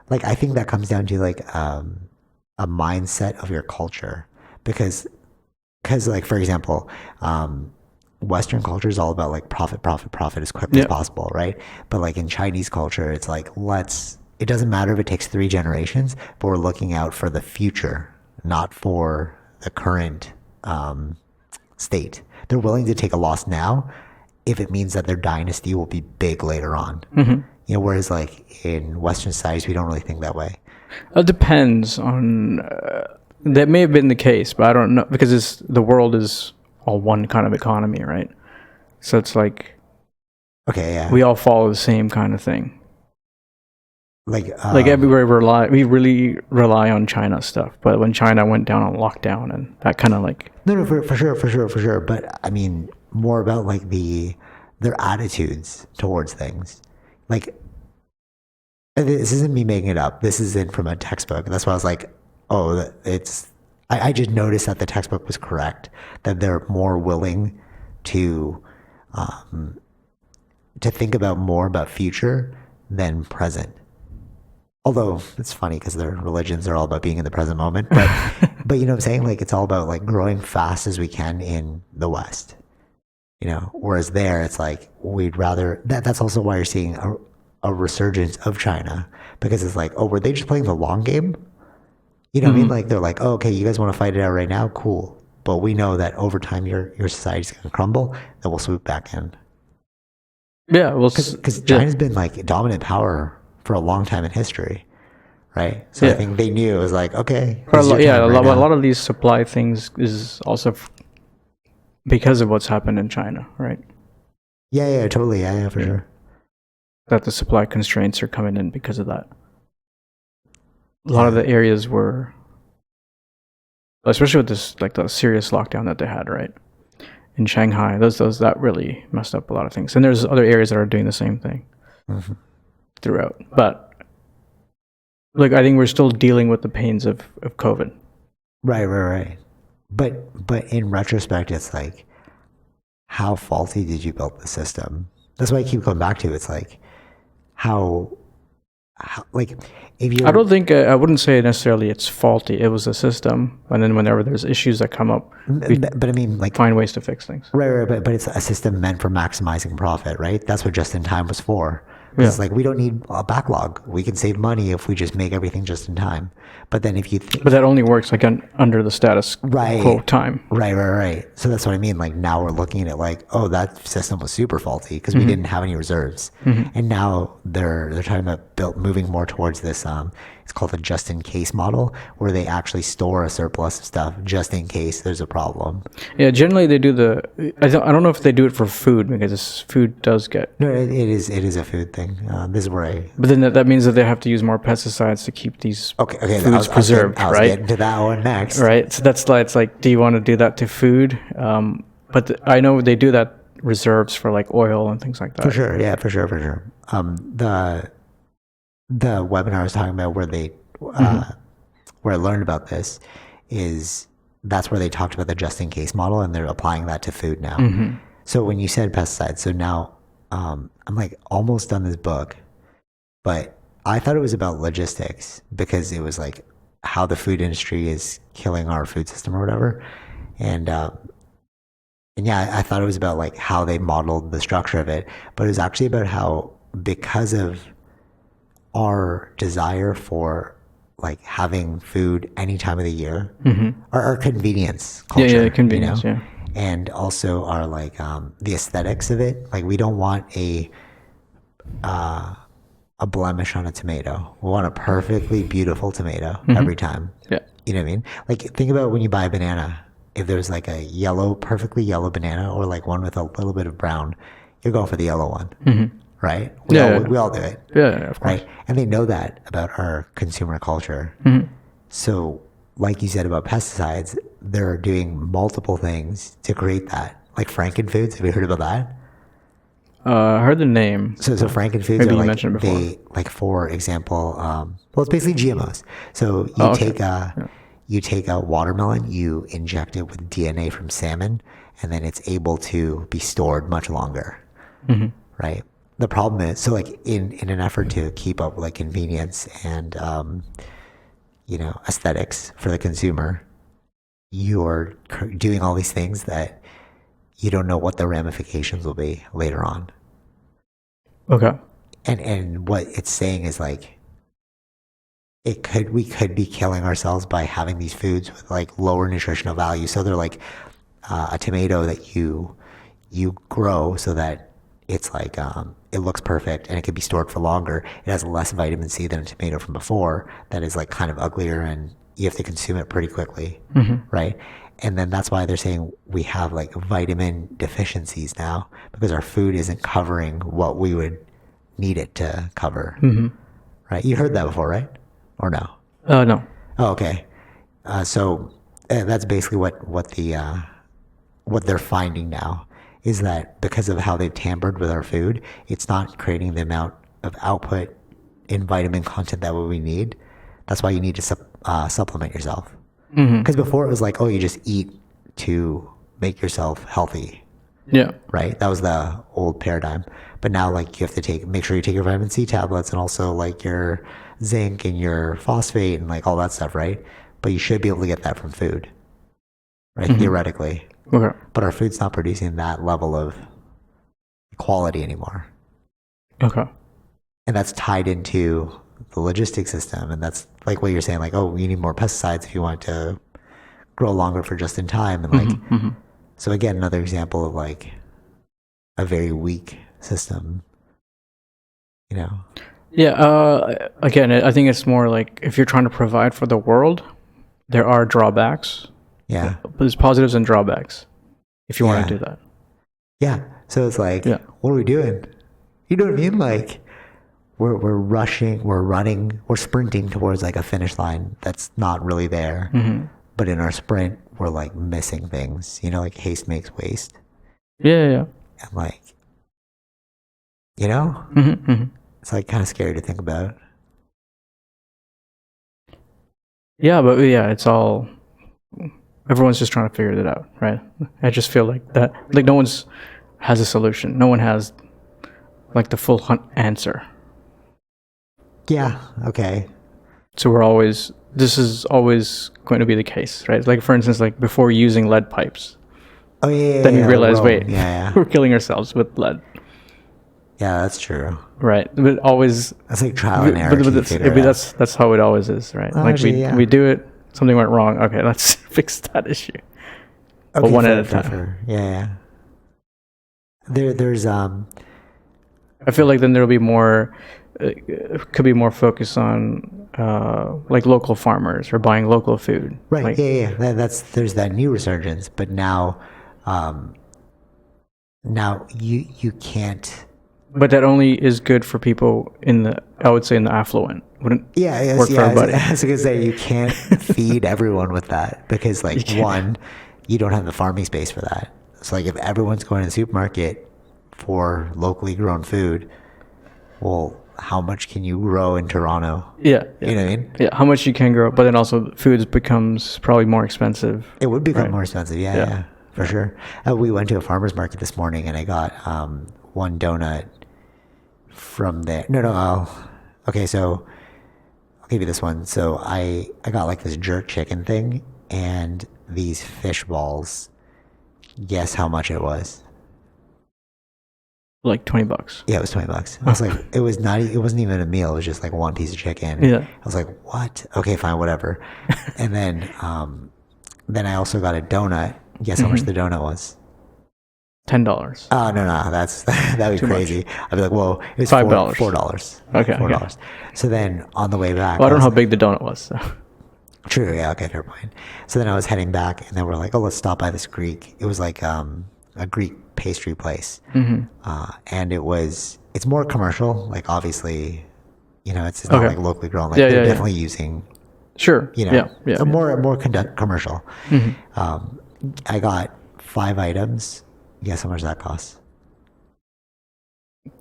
like, I think that comes down to like a mindset of your culture, because like, for example, Western culture is all about like profit as quickly as possible, right? But like in Chinese culture, it's like it doesn't matter if it takes 3 generations, but we're looking out for the future, not for the current state. They're willing to take a loss now if it means that their dynasty will be big later on. Whereas like in Western societies, we don't really think that way. It depends on. That may have been the case, but I don't know, because the world is all one kind of economy, right? So it's like, we all follow the same kind of thing. Like everywhere we really rely on China stuff, but when China went down on lockdown and that kind of like no for sure. But I mean more about like their attitudes towards things. Like, this isn't me making it up. This is from a textbook. That's why I was like, oh, I just noticed that the textbook was correct, that they're more willing to think about more about future than present. Although it's funny because their religions are all about being in the present moment, but but you know what I'm saying? Like, it's all about like growing fast as we can in the West, whereas there it's like we'd rather that's also why you're seeing a resurgence of China, because it's like, oh, were they just playing the long game? You know what I mean? Like, they're like, oh, okay, you guys want to fight it out right now? Cool. But we know that over time your society's going to crumble, then we'll swoop back in. Yeah, well, because China's been like dominant power for a long time in history, right? So I think they knew it was like, okay. A lot of these supply things is also because of what's happened in China, right? Yeah, totally. Yeah, for sure. That the supply constraints are coming in because of that. A lot of the areas were, especially with this, like the serious lockdown that they had, right? In Shanghai, that really messed up a lot of things. And there's other areas that are doing the same thing throughout. But like, I think we're still dealing with the pains of COVID. Right. But in retrospect, it's like, how faulty did you build the system? That's why I keep going back to. It's like, how like, if you, I don't think I wouldn't say necessarily it's faulty. It was a system, and then whenever there's issues that come up, but I mean, like, find ways to fix things. Right. But it's a system meant for maximizing profit, right? That's what just in time was for. It's like, we don't need a backlog. We can save money if we just make everything just in time. But then if you think, but that only works like under the status quo time. Right. So that's what I mean. Like, now we're looking at it like, oh, that system was super faulty because we didn't have any reserves. And now they're talking about moving more towards this. It's called the just-in-case model, where they actually store a surplus of stuff just in case there's a problem. Yeah, generally they do I don't know if they do it for food, because food does get. No, it is a food thing. This is where But then that means that they have to use more pesticides to keep these foods preserved, right? I was getting to that one next. Right, so that's like, it's like, do you want to do that to food? But I know they do that reserves for like oil and things like that. For sure, yeah, for sure. The webinar I was talking about where where I learned about this that's where they talked about the just-in-case model, and they're applying that to food now. So when you said pesticides, so now I'm like almost done this book, but I thought it was about logistics, because it was like how the food industry is killing our food system or whatever. And yeah, I thought it was about like how they modeled the structure of it, but it was actually about how, because of our desire for like having food any time of the year, our convenience culture, convenience, and also our like the aesthetics of it. Like, we don't want a a blemish on a tomato. We want a perfectly beautiful tomato every time. Yeah. You know what I mean? Like, think about when you buy a banana. If there's like a yellow, perfectly yellow banana, or like one with a little bit of brown, you're going for the yellow one, right? We all do it, Yeah, of course. right? And they know that about our consumer culture. So, like you said about pesticides, they're doing multiple things to create that. Like Frankenfoods, have you heard about that? I heard the name. So Frankenfoods Maybe are you like, mentioned it before. they, like, for example, well, it's basically GMOs. So you take a watermelon, you inject it with DNA from salmon, and then it's able to be stored much longer, right? The problem is, so like in an effort to keep up with like convenience and aesthetics for the consumer, you're doing all these things that you don't know what the ramifications will be later on. Okay. And what it's saying is like, we could be killing ourselves by having these foods with like lower nutritional value. So they're like a tomato that you grow so that it's like it looks perfect and it can be stored for longer. It has less vitamin C than a tomato from before that is like kind of uglier and you have to consume it pretty quickly, right? And then that's why they're saying we have like vitamin deficiencies now because our food isn't covering what we would need it to cover, right? You heard that before, right? Or no? No. Oh, okay. So that's basically what they're finding now is that because of how they've tampered with our food, it's not creating the amount of output in vitamin content that we need. That's why you need to supplement yourself. Because before it was like, oh, you just eat to make yourself healthy. Yeah. Right? That was the old paradigm. But now, like, you have to make sure you take your vitamin C tablets and also like your zinc and your phosphate and like all that stuff, right? But you should be able to get that from food, right? Theoretically. Okay. But our food's not producing that level of quality anymore. Okay. And that's tied into the logistics system. And that's like what you're saying, like, oh, you need more pesticides if you want to grow longer for just in time. And like, so again, another example of like a very weak system, Yeah. Again, I think it's more like if you're trying to provide for the world, there are drawbacks. Yeah. But there's positives and drawbacks if you want to do that. Yeah. So it's like, what are we doing? You know what I mean? Like, we're rushing, we're running, we're sprinting towards like a finish line that's not really there. But in our sprint, we're like missing things, like haste makes waste. Yeah. And like, it's like kind of scary to think about. Yeah, but it's all, everyone's just trying to figure it out, right? I just feel like that, like no one's has a solution. No one has like the full answer. Yeah. Okay. So this is always going to be the case, right? Like for instance, like before using lead pipes. Oh yeah. Then you realize, wait, yeah. we're killing ourselves with lead. Yeah, that's true. Right, but always that's like trial and error. But that's how it always is, right? Oh, like actually, we do it, something went wrong. Okay, let's fix that issue. Okay, but one at a time. Yeah. There's I feel like then there'll be more. Could be more focus on like local farmers or buying local food. Right. Like, yeah. There's that new resurgence, but now you can't. But that only is good for people in the affluent. Wouldn't work for everybody. I was gonna say you can't feed everyone with that because like one, you don't have the farming space for that. So like if everyone's going to the supermarket for locally grown food, well, how much can you grow in Toronto? Yeah. You know what I mean? Yeah, how much you can grow, but then also food becomes probably more expensive. It would become more expensive. Yeah, for sure. We went to a farmer's market this morning and I got one donut from there. Okay, so I'll give you this one. So I got like this jerk chicken thing and these fish balls. Guess how much it was? Like $20. Yeah, it was $20. I was like, it wasn't even a meal. It was just like one piece of chicken. Yeah. I was like, what? Okay, fine, whatever. And then I also got a donut. Guess how much the donut was? $10. Oh no, that'd be Too crazy. I'd be like, whoa, it was $5. $4. Okay, $4. So then on the way back, Well, I don't know how big the donut was. So. true, yeah, okay, fair point. So then I was heading back, and then we're like, oh, let's stop by this Greek. It was like a Greek pastry place, and it's more commercial. Like obviously, it's not like locally grown. Like they're definitely using. Sure. So more commercial. I got 5 items. Guess how much that costs?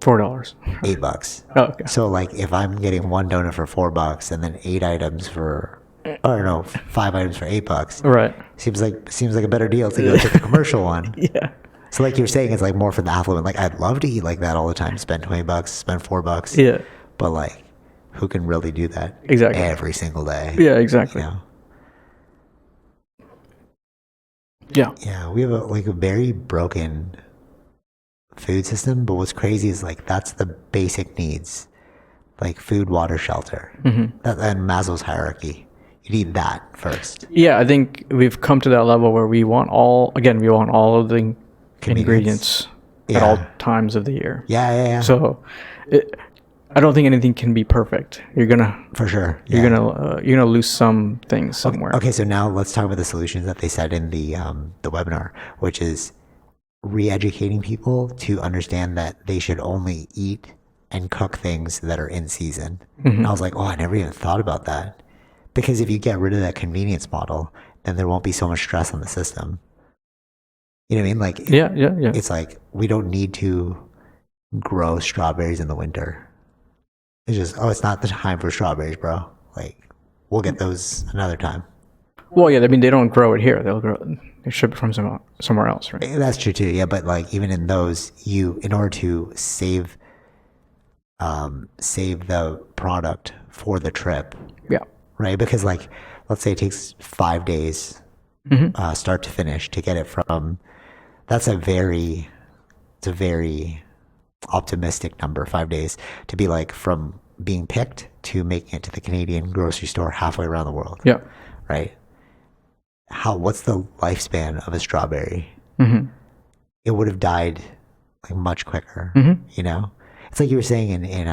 $4. $8. Oh, okay. So like if I'm getting one donut for $4 and then 8 items for, or no, 5 items for $8. Right. Seems like a better deal to go to the commercial one. Yeah. So like you're saying, it's like more for the affluent. Like I'd love to eat like that all the time. Spend $20, spend $4. Yeah. But like, who can really do that? Exactly. Every single day. Yeah. Exactly. Yeah. Yeah. We have a very broken food system. But what's crazy is like that's the basic needs, like food, water, shelter. That and Maslow's hierarchy. You need that first. Yeah, I think we've come to that level where we want all of the ingredients at all times of the year. Yeah. So, I don't think anything can be perfect. You're gonna for sure. You're gonna lose some things somewhere. Okay, so now let's talk about the solutions that they said in the webinar, which is re-educating people to understand that they should only eat and cook things that are in season. And I was like, oh, I never even thought about that. Because if you get rid of that convenience model, then there won't be so much stress on the system. You know what I mean? Like, yeah. It's like we don't need to grow strawberries in the winter. It's just, it's not the time for strawberries, bro. Like, we'll get those another time. Well, yeah, I mean, they don't grow it here. They ship it from somewhere else, right? That's true too. Yeah, but like even in those, in order to save the product for the trip. Yeah. Right, because like, let's say it takes 5 days, start to finish, to get it from. It's a very optimistic number, 5 days, to be like from being picked to making it to the Canadian grocery store halfway around the world. Yeah. Right. What's the lifespan of a strawberry? It would have died like much quicker. It's like you were saying in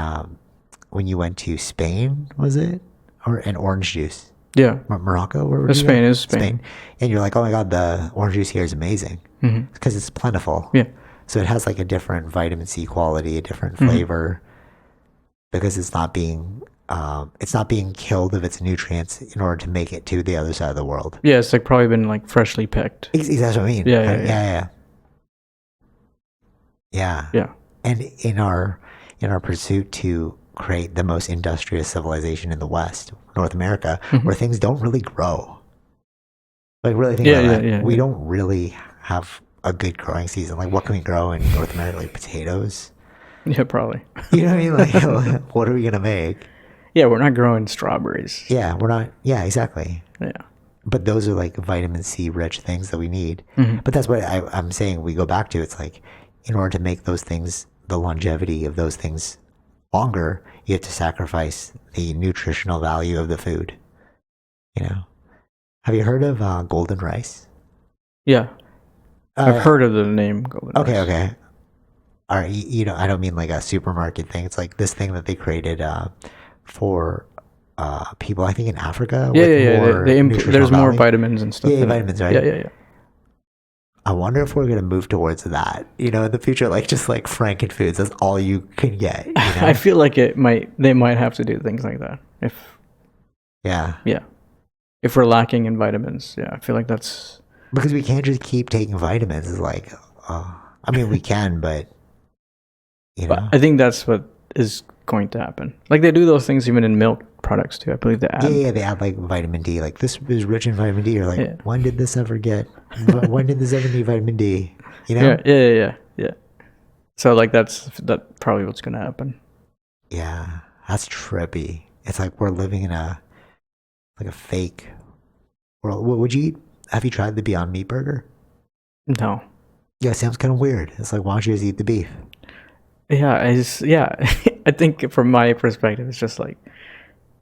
when you went to Spain, was it? Or an orange juice. Yeah. Morocco? Where Spain is Spain. And you're like, oh my God, the orange juice here is amazing. Because it's plentiful. Yeah. So it has like a different vitamin C quality, a different flavor, because it's not being killed of its nutrients in order to make it to the other side of the world. Yeah, it's like probably been like freshly picked. That's what I mean. Yeah. And in our pursuit to create the most industrious civilization in the West, North America, where things don't really grow. Like really think about that. We don't really have a good growing season. Like what can we grow in North America? Like potatoes? Yeah, probably. You know what I mean? Like what are we gonna make? Yeah, we're not growing strawberries. Yeah, we're not. Yeah, exactly. Yeah. But those are like vitamin C rich things that we need. But that's what I'm saying. We go back to, it's like in order to make those things, the longevity of those things longer, you have to sacrifice the nutritional value of the food. Have you heard of golden rice? Yeah, I've heard of the name golden rice. Okay. All right, I don't mean like a supermarket thing. It's like this thing that they created for people, I think in Africa. There's more vitamins and stuff. Yeah, vitamins, right? Yeah. I wonder if we're going to move towards that, in the future, like just like Frankenfoods, that's all you can get. I feel like they might have to do things like that. If we're lacking in vitamins, I feel like that's because we can't just keep taking vitamins. It's like, I mean, we can, but But I think that's what is going to happen. Like they do those things even in milk products too. I believe they add. Yeah, they add like vitamin D. Like this is rich in vitamin D. You're like, when did this ever when did this ever need vitamin D? Yeah. So like that's probably what's going to happen. Yeah, that's trippy. It's like we're living in a fake world. What would you eat? Have you tried the Beyond Meat burger? No. Yeah, it sounds kind of weird. It's like, why don't you just eat the beef? Yeah, I think from my perspective, it's just like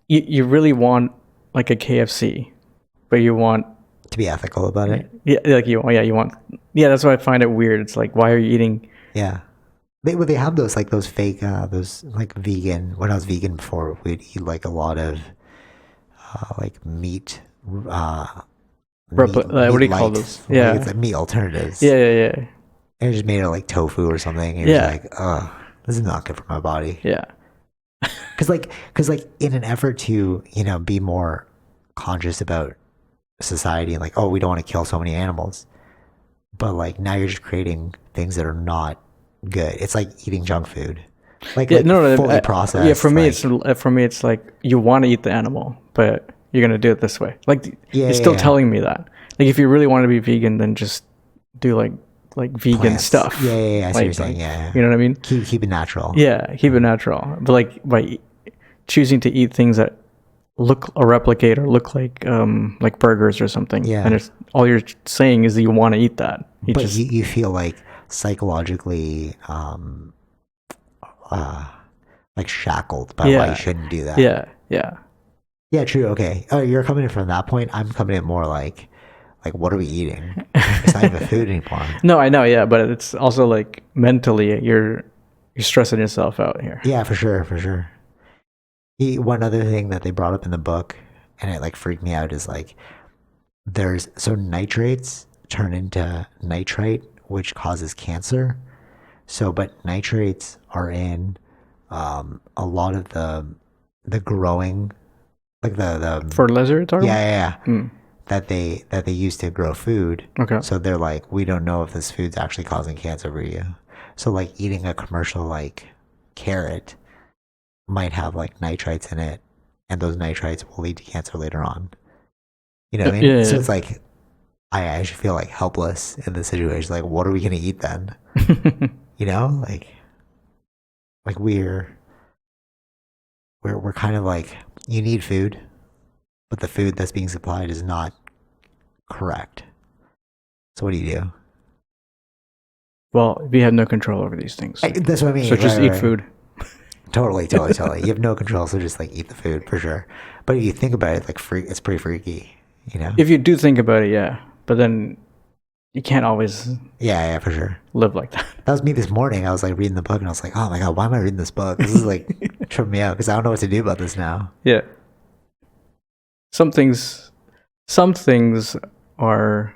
you really want like a KFC, but you want to be ethical about it. Yeah, like you want. Yeah, that's why I find it weird. It's like, why are you eating? Yeah. They have those like those fake those like vegan. When I was vegan before, we'd eat like a lot of like meat. What do you call those? Yeah, like it's like meat alternatives. yeah. And it just made it like tofu or something. And Yeah. it was like, oh, this is not good for my body. Yeah. Because like in an effort to be more conscious about society and like, oh, we don't want to kill so many animals, but like now you're just creating things that are not good. It's like eating junk food, like fully processed. Yeah, for me, it's like you want to eat the animal, but you're gonna do it this way. Like you're still telling me that. Like if you really want to be vegan, then just do like vegan Plants. stuff. Yeah. I see what you're saying. Like, yeah. You know what I mean? Keep it natural. Yeah, keep it natural. But like by choosing to eat things that look or replicate or look like burgers or something. Yeah. And it's all you're saying is that you want to eat that. You feel like psychologically like shackled by why you shouldn't do that. Yeah, true. Okay. Oh, you're coming in from that point. I'm coming in more like what are we eating? It's not even food anymore. No, I know. Yeah, but it's also like mentally you're stressing yourself out here. Yeah, for sure. One other thing that they brought up in the book, and it like freaked me out, is like nitrates turn into nitrite, which causes cancer. But nitrates are in a lot of the growing, like the fertilizer you're talking about? Yeah. That they use to grow food. Okay. So they're like, we don't know if this food's actually causing cancer for you. So like eating a commercial like carrot might have like nitrites in it, and those nitrites will lead to cancer later on. You know what I mean? Yeah. So it's like I actually feel like helpless in this situation. Like, what are we gonna eat then? Like we're kind of like, you need food, but the food that's being supplied is not correct. So what do you do? Well, we have no control over these things. That's what I mean. So just eat food. Totally. You have no control, so just like eat the food for sure. But if you think about it, like it's pretty freaky, If you do think about it, yeah. But then you can't always yeah, for sure live like that. That was me this morning. I was like reading the book and I was like, oh my god, why am I reading this book? This is like tripping me out because I don't know what to do about this now. Yeah. Some things are,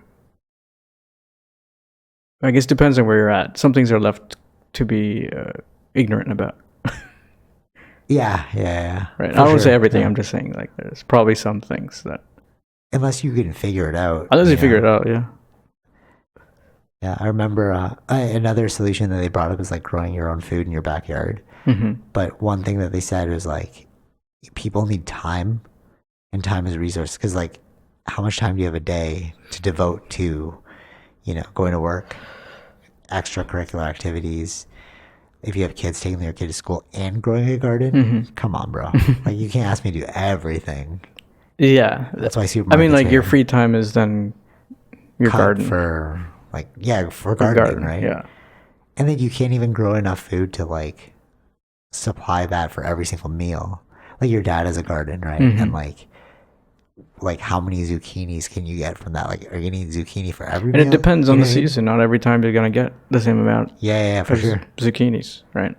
I guess, depends on where you're at. Some things are left to be ignorant about. Yeah. Right. I won't say everything. I'm just saying like there's probably some things that unless you can figure it out. Unless you figure it out, yeah. Yeah, I remember another solution that they brought up is like growing your own food in your backyard. Mm-hmm. But one thing that they said was like, people need time, and time is a resource. Because like, how much time do you have a day to devote to, going to work, extracurricular activities? If you have kids, taking their kid to school and growing a garden, come on, bro. Like you can't ask me to do everything. Yeah, that's why I mean, like your free time is then your garden for for gardening, right? Yeah, and then you can't even grow enough food to like supply that for every single meal. Like your dad has a garden, right? Mm-hmm. And like how many zucchinis can you get from that? Like, are you gonna eat zucchini for every and meal? It depends on the season. Not every time you're gonna get the same amount. Yeah, for sure. Zucchinis, right?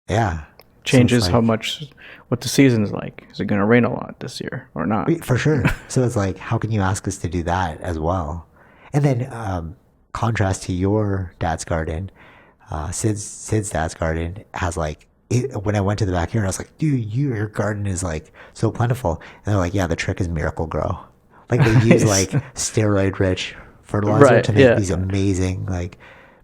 Yeah. Changes so what the season's like. Is it gonna rain a lot this year or not? For sure. So it's like, how can you ask us to do that as well? And then contrast to your dad's garden, Sid's dad's garden has like, when I went to the backyard, I was like, dude, your garden is like so plentiful. And they're like, yeah, the trick is Miracle Grow. Like they use like steroid rich fertilizer to make these amazing, like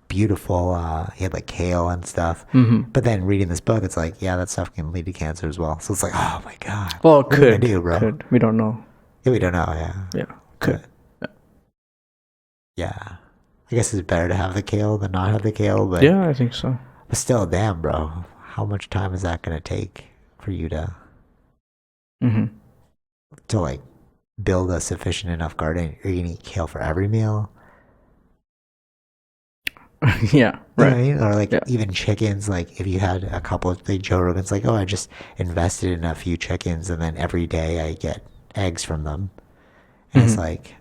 beautiful, he had like kale and stuff. Mm-hmm. But then reading this book, it's like, yeah, that stuff can lead to cancer as well. So it's like, oh my God. Well, what are we gonna do, bro? Could. We don't know. Yeah, we don't know. Yeah. Yeah. Could. Yeah. I guess it's better to have the kale than not have the kale, but yeah, I think so. But still, damn, bro, how much time is that gonna take for you to like build a sufficient enough garden? Are you gonna eat kale for every meal? Yeah, right. You know what I mean? Or like even chickens, like if you had a couple of Joe Rogan's like, oh, I just invested in a few chickens and then every day I get eggs from them. And it's like,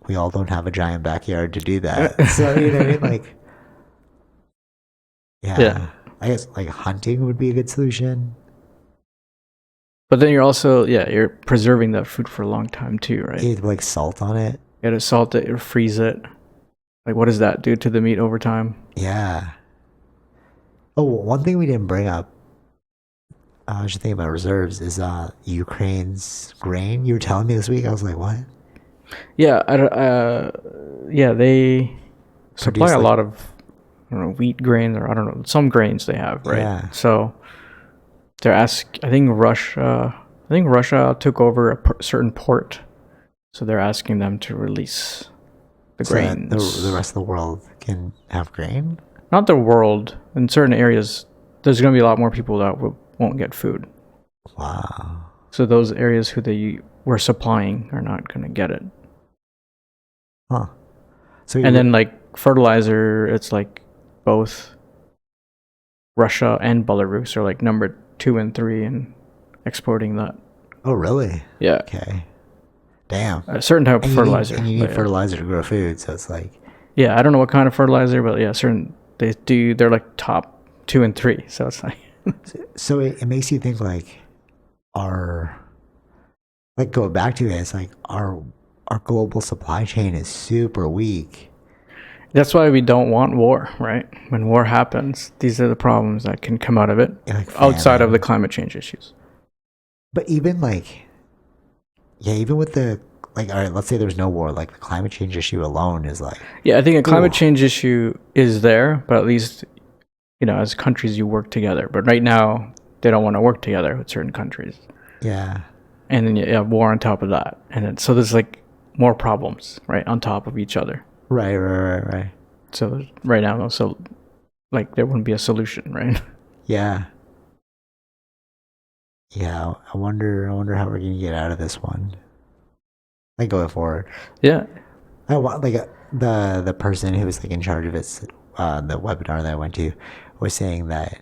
we all don't have a giant backyard to do that. So, you know what I mean? Like, yeah. I guess like hunting would be a good solution. But then you're also, you're preserving that food for a long time too, right? You like salt on it. You gotta salt it or freeze it. Like, what does that do to the meat over time? Yeah. Oh, one thing we didn't bring up, I was just thinking about reserves, is Ukraine's grain. You were telling me this week. I was like, what? Yeah, they supply a like- lot of, I don't know, wheat grains, or I don't know, some grains they have, right? Yeah. So they're I think Russia took over a certain port, so they're asking them to release the grains. That the rest of the world can have grain? Not the world. In certain areas, there's going to be a lot more people that won't get food. Wow. So those areas who they were supplying are not going to get it. Huh. So And then like fertilizer, it's like both Russia and Belarus are like number 2 and 3 in exporting that. Oh, really? Yeah. Okay. Damn. A certain type of fertilizer. And you need fertilizer to grow food, so it's like... Yeah, I don't know what kind of fertilizer, but yeah, they're like top 2 and 3. So it's like... So it makes you think like go back to it, it's like our global supply chain is super weak. That's why we don't want war, right? When war happens, these are the problems that can come out of it, Like outside of the climate change issues. But even like, even with the, like, all right, let's say there's no war, like the climate change issue alone is like... Yeah, I think a climate change issue is there, but at least, as countries you work together. But right now, they don't want to work together with certain countries. Yeah. And then you have war on top of that. And then, so there's like more problems, right, on top of each other. Right. So right now, so like there wouldn't be a solution, right? Yeah. Yeah, I wonder how we're gonna get out of this one. Like going forward. Yeah. I want like the person who was like in charge of it, the webinar that I went to, was saying that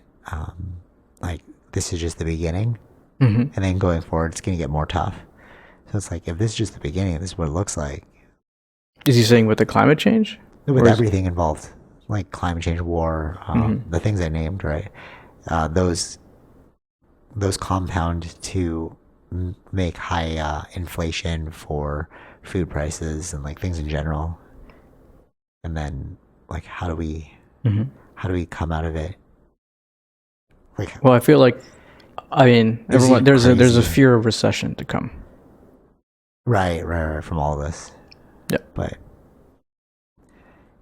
like this is just the beginning, and then going forward it's gonna get more tough. So it's like, if this is just the beginning, this is what it looks like. Is he saying with the climate change? With everything involved, like climate change, war, the things I named, right? Those compound to make high inflation for food prices and like things in general. And then like, how do we come out of it? Like, well, I feel like, there's a fear of recession to come. Right, from all this. Yeah. But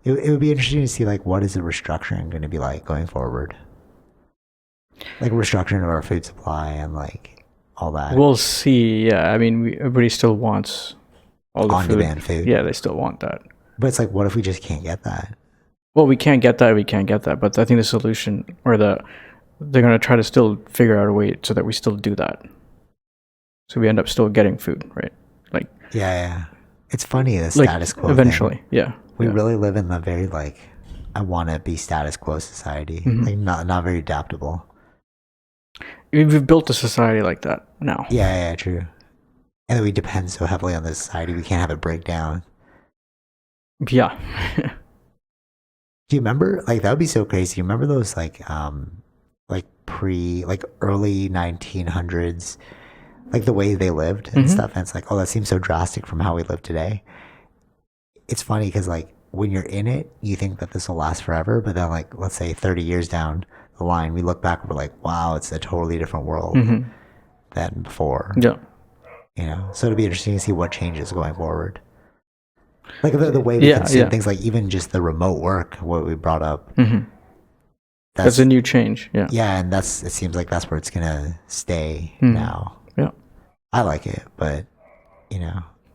it would be interesting to see like, what is the restructuring going to be like going forward? Like restructuring of our food supply and like all that. We'll see. Yeah, everybody still wants all the on-demand food. Yeah, they still want that. But it's like, what if we just can't get that? Well, we can't get that. But I think the solution, or they're going to try to still figure out a way so that we still do that. So we end up still getting food, right? Like, yeah. It's funny, the status quo eventually thing. Yeah, we really live in the very like, I want to be status quo society. Like not very adaptable. We've built a society like that now. Yeah, true. And then we depend so heavily on the society, we can't have it break down. Yeah. Do you remember, like, that would be so crazy. You remember those like early 1900s, like the way they lived and stuff? And it's like, oh, that seems so drastic from how we live today. It's funny because like when you're in it, you think that this will last forever, but then like, let's say 30 years down the line, we look back and we're like, wow, it's a totally different world than before. Yeah. So it'll be interesting to see what changes going forward. Like the way we consume things, like even just the remote work, what we brought up. That's a new change. Yeah. Yeah, and it seems like that's where it's gonna stay now. Yeah. I like it, but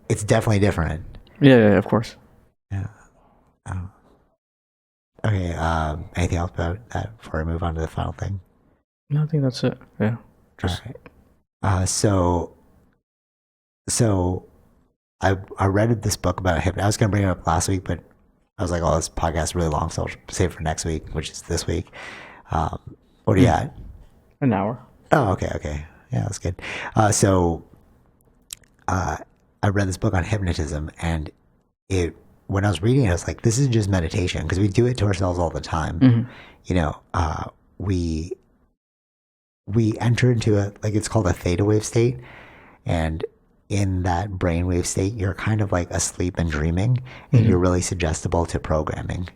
it's definitely different. Yeah, of course. Yeah. Okay. Anything else about that before I move on to the final thing? No, I think that's it. Yeah. All right. So I read this book about hypnotism. I was going to bring it up last week, but I was like, oh, this podcast is really long, so I'll save it for next week, which is this week. What are you at? An hour. Oh, okay. Yeah, that's good. I read this book on hypnotism, and when I was reading it, I was like, this is just meditation, because we do it to ourselves all the time. You know, we enter into it's called a theta wave state, and in that brainwave state, you're kind of like asleep and dreaming, and you're really suggestible to programming,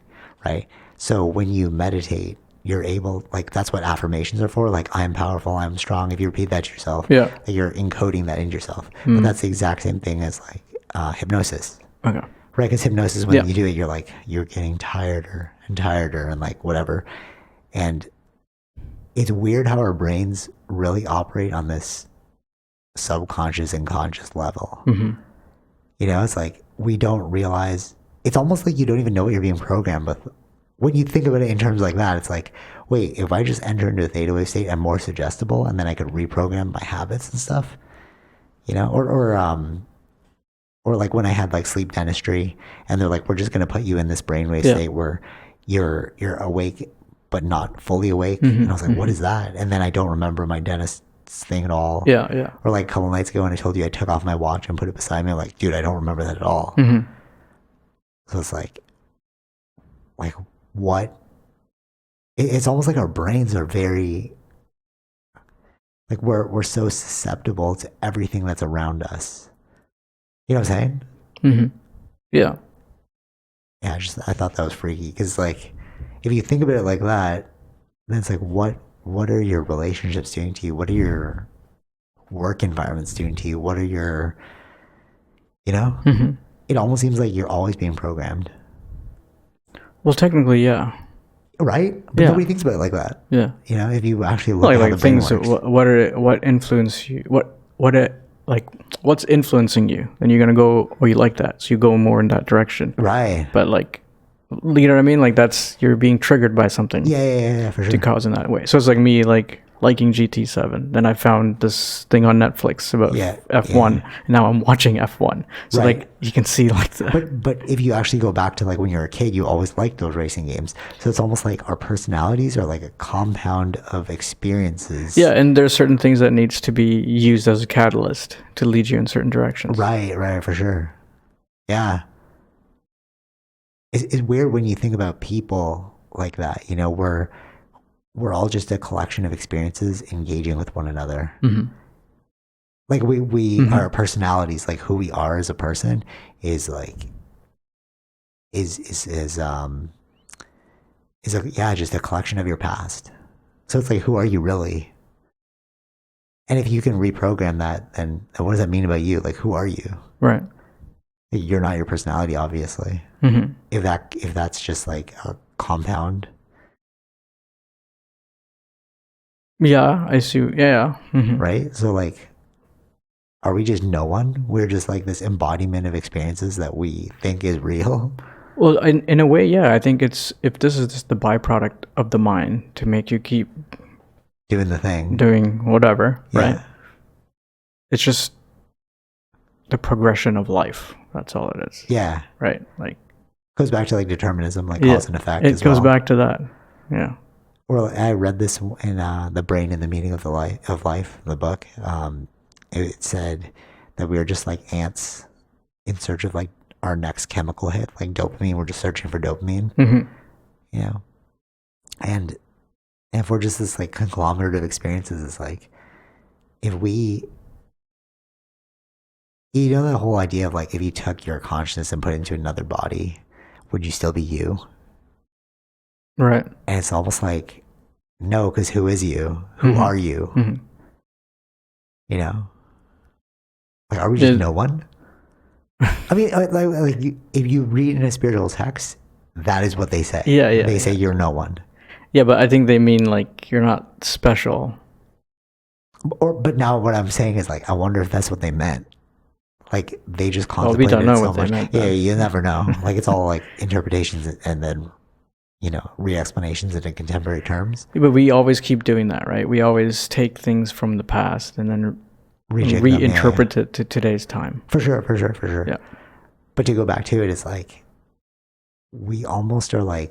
right? So when you meditate, you're able, that's what affirmations are for. Like, I'm powerful, I'm strong. If you repeat that to yourself, you're encoding that into yourself. But that's the exact same thing as hypnosis. Okay. Right, because hypnosis, when you do it, you're getting tireder and tireder and whatever. And it's weird how our brains really operate on this subconscious and conscious level. You know, it's like we don't realize, it's almost like you don't even know what you're being programmed with. When you think about it in terms like that, it's like, wait, if I just enter into a theta wave state, I'm more suggestible, and then I could reprogram my habits and stuff, you know? Or like when I had sleep dentistry, and they're like, we're just going to put you in this brainwave state where you're awake but not fully awake. And I was like, what is that? And then I don't remember my dentist's thing at all. Or a couple nights ago when I told you I took off my watch and put it beside me, I'm like, dude, I don't remember that at all. So it's like what? It's almost like our brains are very, we're so susceptible to everything that's around us. You know what I'm saying? Yeah. Yeah, I thought that was freaky, because if you think about it like that, then it's what are your relationships doing to you? What are your work environments doing to you? What are your, you know? It almost seems like you're always being programmed. Well, technically, yeah. Right? But nobody thinks about it like that. Yeah. You know, if you actually look at how the brain things, works. what influence you, what's influencing you, and you're gonna go, oh, you like that, so you go more in that direction. Right. But you know what I mean? That's, you're being triggered by something. Yeah, for sure. To cause in that way. So it's like me liking GT7. Then I found this thing on Netflix about F1, and now I'm watching F1. So you can see But if you actually go back to when you're a kid, you always liked those racing games. So it's almost like our personalities are like a compound of experiences. Yeah, and there's certain things that needs to be used as a catalyst to lead you in certain directions. Right, for sure. Yeah. It's weird when you think about people like that. You know, we're all just a collection of experiences engaging with one another. We our personalities, who we are as a person, is just a collection of your past. So it's who are you really? And if you can reprogram that, then what does that mean about you? Who are you? Right. You're not your personality, obviously. If that's just a compound. Yeah, I see. Yeah. Right? So are we just no one? We're just this embodiment of experiences that we think is real? Well, in a way, yeah. I think if this is just the byproduct of the mind to make you keep doing the thing, doing whatever, right? It's just the progression of life. That's all it is. Yeah. Right. Goes back to determinism, cause and effect. It goes back to that. Yeah. Well, I read this in The Brain and the Meaning of Life, the book. It said that we are just like ants in search of our next chemical hit, like dopamine. We're just searching for dopamine. You know, and if we're just this conglomerate of experiences, it's if we, you know, that whole idea of if you took your consciousness and put it into another body, would you still be you? Right. And it's almost no, because who is you? Who are you? You know, are we just no one? I mean, if you read in a spiritual text, that is what they say. Yeah. They say you're no one. Yeah, but I think they mean you're not special. But now what I'm saying is I wonder if that's what they meant. They just contemplated we don't know so what much. They meant. Yeah, you never know. It's all interpretations and then, you know, re-explanations into contemporary terms. But we always keep doing that, right? We always take things from the past and then reinterpret it to today's time. For sure. Yeah. But to go back to it, it's we almost are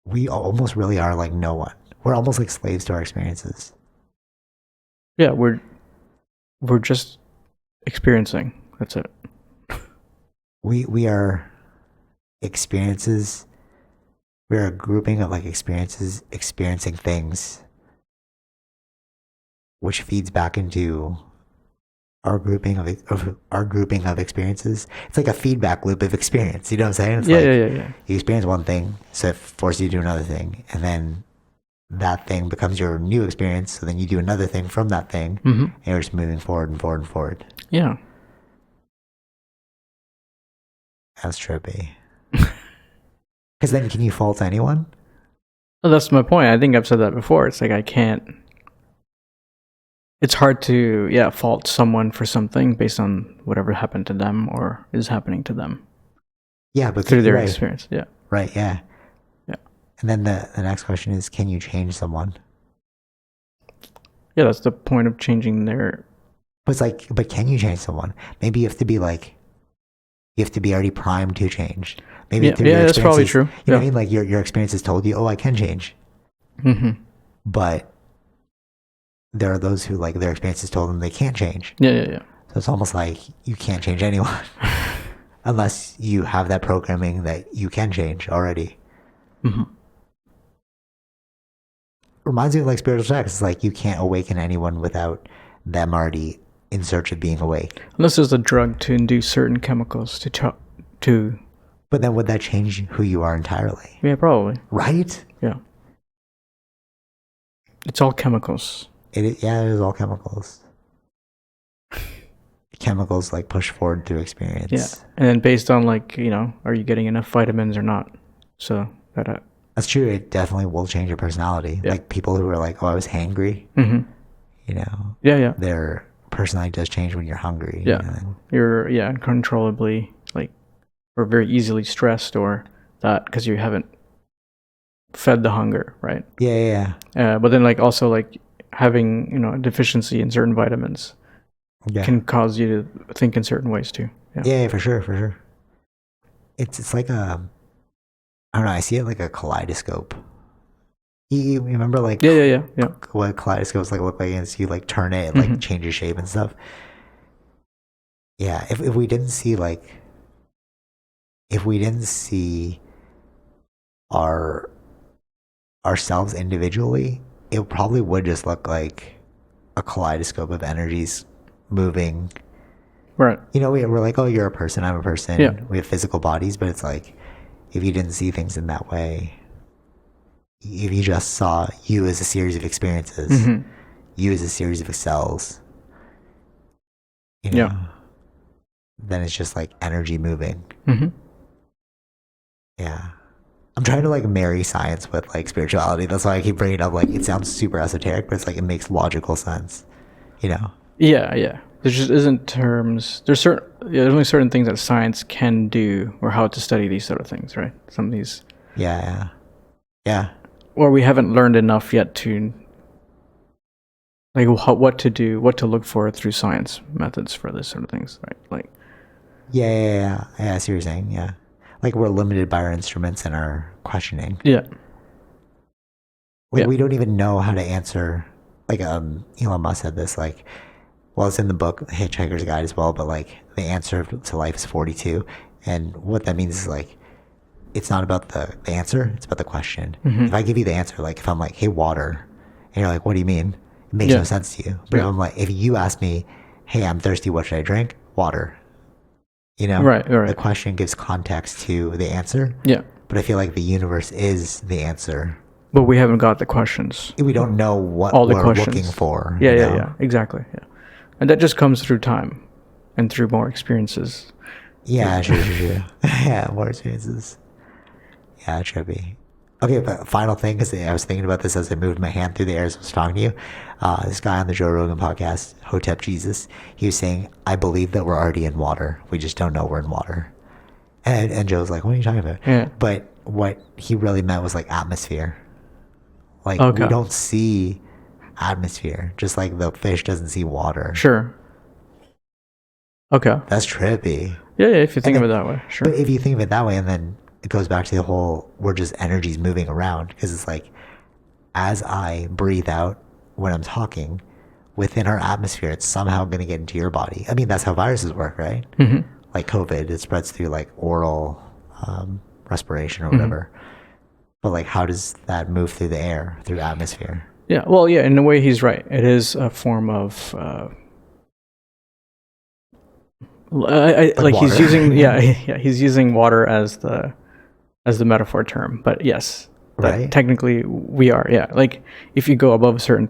we almost really are no one. We're almost slaves to our experiences. Yeah, we're just experiencing. That's it. We are experiences. We're a grouping of like experiences, experiencing things, which feeds back into our grouping of experiences. It's like a feedback loop of experience. You know what I'm saying? It's Yeah, like yeah. you experience one thing, so it forces you to do another thing, and then that thing becomes your new experience. So then you do another thing from that thing, and you're just moving forward and forward and forward. Yeah. That's trippy. Because then, can you fault anyone? Well, that's my point. I think I've said that before. It's like I can't. It's hard to fault someone for something based on whatever happened to them or is happening to them. Yeah, but through their experience. Yeah. Right. Yeah. Yeah. And then the next question is, can you change someone? Yeah, that's the point of changing their. But it's like, but can you change someone? Maybe you have to be like, you have to be already primed to change. Maybe that's probably true. You know what I mean? Like your experience has told you, oh, I can change. Mm-hmm. But there are those who like their experiences told them they can't change. Yeah. So it's almost like you can't change anyone unless you have that programming that you can change already. Mm-hmm. Reminds me of like spiritual sex. It's like you can't awaken anyone without them already in search of being awake. Unless there's a drug to induce certain chemicals to. But then would that change who you are entirely? Yeah, probably. Right? Yeah. It's all chemicals. It is all chemicals. Chemicals like push forward through experience. Yeah, and then based on like are you getting enough vitamins or not? So that. That's true. It definitely will change your personality. Yeah. Like people who are like, "Oh, I was hangry." Mm-hmm. Yeah. Their personality does change when you're hungry. Yeah. And you're uncontrollably or very easily stressed or that because you haven't fed the hunger, right? Yeah. But then also having a deficiency in certain vitamins can cause you to think in certain ways too. Yeah, for sure. It's like I don't know. I see it like a kaleidoscope. You remember Yeah. what kaleidoscopes look like, and so you turn it, it changes shape and stuff. Yeah, if we didn't see ourselves individually, it probably would just look like a kaleidoscope of energies moving. Right. We're like, oh, you're a person, I'm a person. Yeah. We have physical bodies, but it's like if you didn't see things in that way, if you just saw you as a series of experiences, you as a series of cells, then it's just like energy moving. Mm-hmm. Yeah. I'm trying to marry science with spirituality. That's why I keep bringing it up. It sounds super esoteric, but it's it makes logical sense, Yeah. There just isn't terms. There's only certain things that science can do or how to study these sort of things, right? Some of these. Yeah. Or we haven't learned enough yet to what to do, what to look for through science methods for this sort of things, right? Yeah. I see what you're saying. Yeah. We're limited by our instruments and our questioning. Yeah. We don't even know how to answer. Elon Musk said this. It's in the book Hitchhiker's Guide as well. But the answer to life is 42, and what that means is it's not about the answer; it's about the question. Mm-hmm. If I give you the answer, if I'm hey, water, and you're what do you mean? It makes no sense to you. But if I'm if you ask me, hey, I'm thirsty, what should I drink? Water. Right. The question gives context to the answer. Yeah. But I feel the universe is the answer. But we haven't got the questions. We don't know what all the we're questions. looking for. Yeah. Exactly. Yeah. And that just comes through time and through more experiences. Yeah, sure. Yeah, more experiences. Yeah, trippy. Okay, but final thing, because I was thinking about this as I moved my hand through the air as I was talking to you. This guy on the Joe Rogan podcast, Hotep Jesus, he was saying, I believe that we're already in water. We just don't know we're in water. And Joe's like, what are you talking about? Yeah. But what he really meant was atmosphere. We Okay. don't see atmosphere, just like the fish doesn't see water. Sure. Okay. That's trippy. Yeah, if you think of it that way, sure. But if you think of it that way, and then it goes back to the whole, we're just energies moving around, because it's as I breathe out when I'm talking, within our atmosphere, it's somehow going to get into your body. I mean, that's how viruses work, right? Like COVID, it spreads through like oral respiration or whatever. But like, how does that move through the air, through atmosphere? Yeah, well, yeah, in a way he's right. It is a form of like he's water. using he's using water as the metaphor term. But yes, that Right. technically we are. Yeah, like if you go above a certain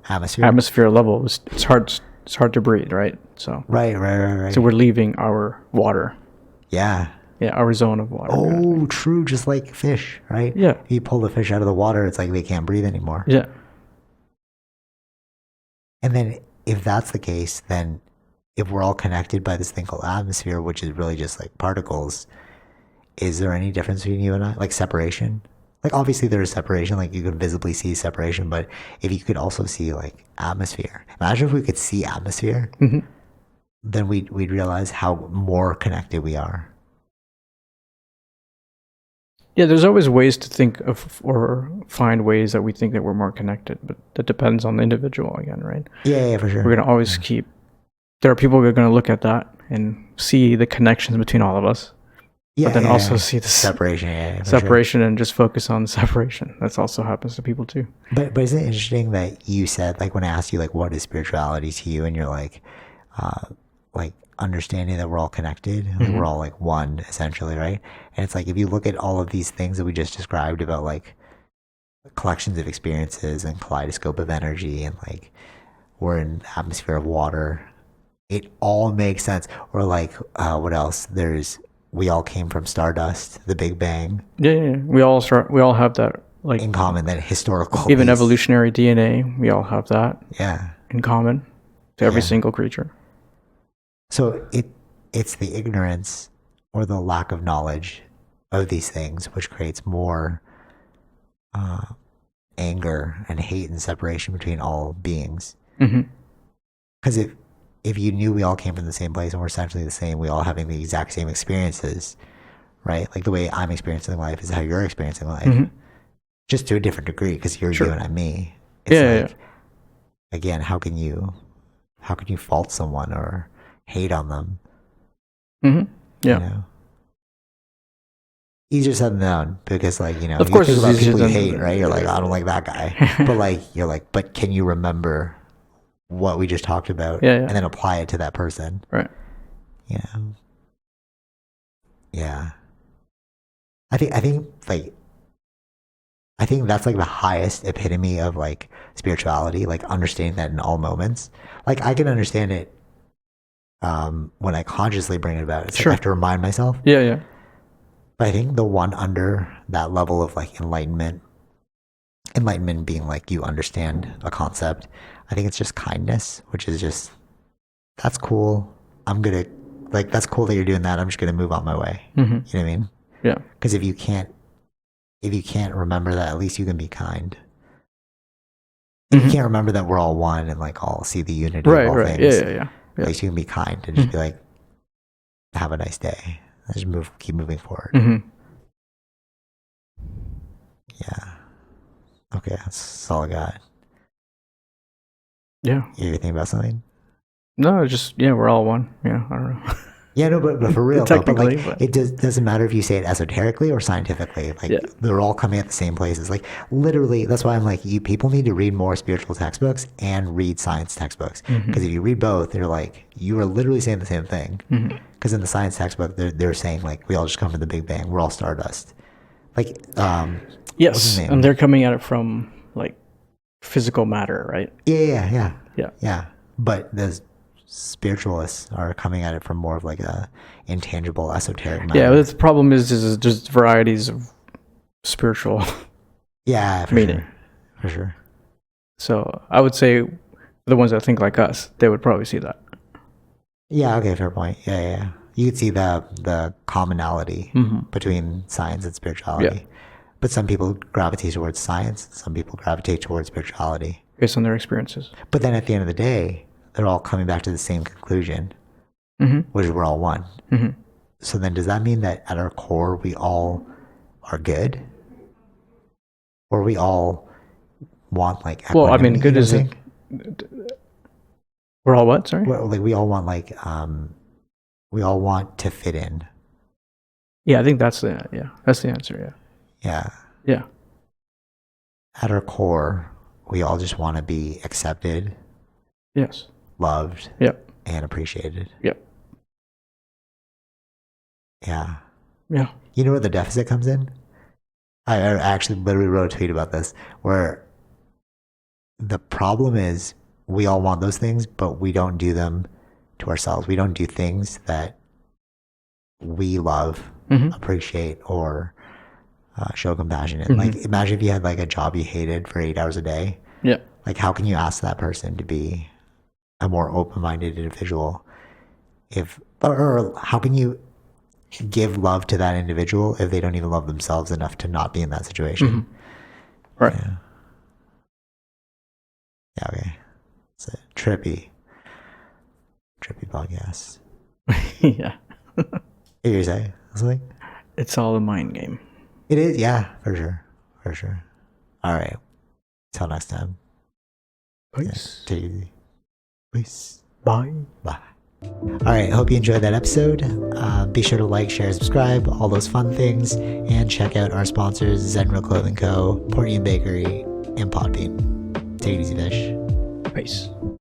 Atmosphere. level, it's hard to breathe, right? So Right. so we're leaving our water. Yeah. Yeah, our zone of water. Oh, true. Just like fish, right? Yeah. If you pull the fish out of the water, it's like they can't breathe anymore. Yeah. And then if that's the case, then if we're all connected by this thing called atmosphere, which is really just like particles, is there any difference between you and I? Like separation? Like obviously there is separation, like you can visibly see separation, but if you could also see like atmosphere, imagine if we could see atmosphere, then we'd realize how more connected we are. Yeah, there's always ways to think of or find ways that we think that we're more connected, but that depends on the individual again, right? Yeah, for sure. We're going to always keep... There are people who are going to look at that and see the connections between all of us, but then also see the separation. Separation and just focus on the separation. That also happens to people too. But isn't it interesting that you said, like when I asked you, like, what is spirituality to you? And you're like understanding that we're all connected, like we're all like one essentially, right? And it's like, if you look at all of these things that we just described about like collections of experiences and kaleidoscope of energy and like we're in the atmosphere of water, it all makes sense. Or like what else? We all came from stardust, the Big Bang. Yeah. We all have that like in common, that historical even piece. evolutionary DNA, we all have that in common to every single creature. So it's the ignorance or the lack of knowledge of these things which creates more anger and hate and separation between all beings. Because if you knew we all came from the same place and we're essentially the same, we all having the exact same experiences, right? Like the way I'm experiencing life is how you're experiencing life, just to a different degree, because you're you and I'm me. It's again, how can you fault someone or hate on them? You know? Easier said than done, because like, you know, of you course think it's about easier people you than hate, right? You're like, I don't like that guy. But like, you're like, but can you remember what we just talked about and then apply it to that person? Right. You know? Yeah. I think that's like the highest epitome of like spirituality, like understanding that in all moments. Like I can understand it when I consciously bring it about. It's like I have to remind myself. Yeah. But I think the one under that level of like enlightenment being like you understand a concept, I think it's just kindness, which is just, that's cool. That's cool that you're doing that. I'm just gonna move on my way. You know what I mean? Yeah. Because if you can't remember that, at least you can be kind. If you can't remember that we're all one and like all see the unity of all things, Yeah. at least you can be kind and just be like, have a nice day. Just keep moving forward. Yeah. Okay, that's all I got. Yeah. You think about something? No, just we're all one. Yeah, I don't know. Yeah, no, but for real, Technically, though, but like, it doesn't matter if you say it esoterically or scientifically. Like they're all coming at the same places. Like literally, that's why I'm like, people need to read more spiritual textbooks and read science textbooks. Because if you read both, you're like, you are literally saying the same thing. Because in the science textbook, they're saying like, we all just come from the Big Bang. We're all stardust. Like, yes, and they're coming at it from like physical matter, right? Yeah. But there's spiritualists are coming at it from more of like a intangible, esoteric matter. Yeah, the problem is just varieties of spiritual meaning. For sure. So I would say the ones that think like us, they would probably see that. Yeah, okay, fair point. Yeah. You could see the commonality between science and spirituality. Yeah. But some people gravitate towards science, some people gravitate towards spirituality. Based on their experiences. But then at the end of the day, they're all coming back to the same conclusion, which is we're all one. So then does that mean that at our core, we all are good? Or we all want like equanimity? Well, I mean, good isn't... We're all what? Sorry. Well, like we all want we all want to fit in. Yeah, I think that's the answer. Yeah. Yeah. At our core, we all just want to be accepted, Yes. loved, Yep. and appreciated. Yep. Yeah. Yeah. You know where the deficit comes in? I actually literally wrote a tweet about this where the problem is we all want those things, but we don't do them to ourselves. We don't do things that we love, appreciate, or show compassion in. Like, imagine if you had like a job you hated for 8 hours a day. Yeah. Like, how can you ask that person to be a more open-minded individual? Or how can you give love to that individual if they don't even love themselves enough to not be in that situation? Right. Yeah, okay. It's a trippy podcast. Yeah. What you say? Something? It's all a mind game. It is, yeah, for sure. All right. Till next time. Peace. Yeah, take it easy. Peace. Bye. Bye. All right. Hope you enjoyed that episode. Be sure to like, share, subscribe, all those fun things, and check out our sponsors: Zenro Clothing Co., Portian Bakery, and Podbean. Take it easy, fish. Peace.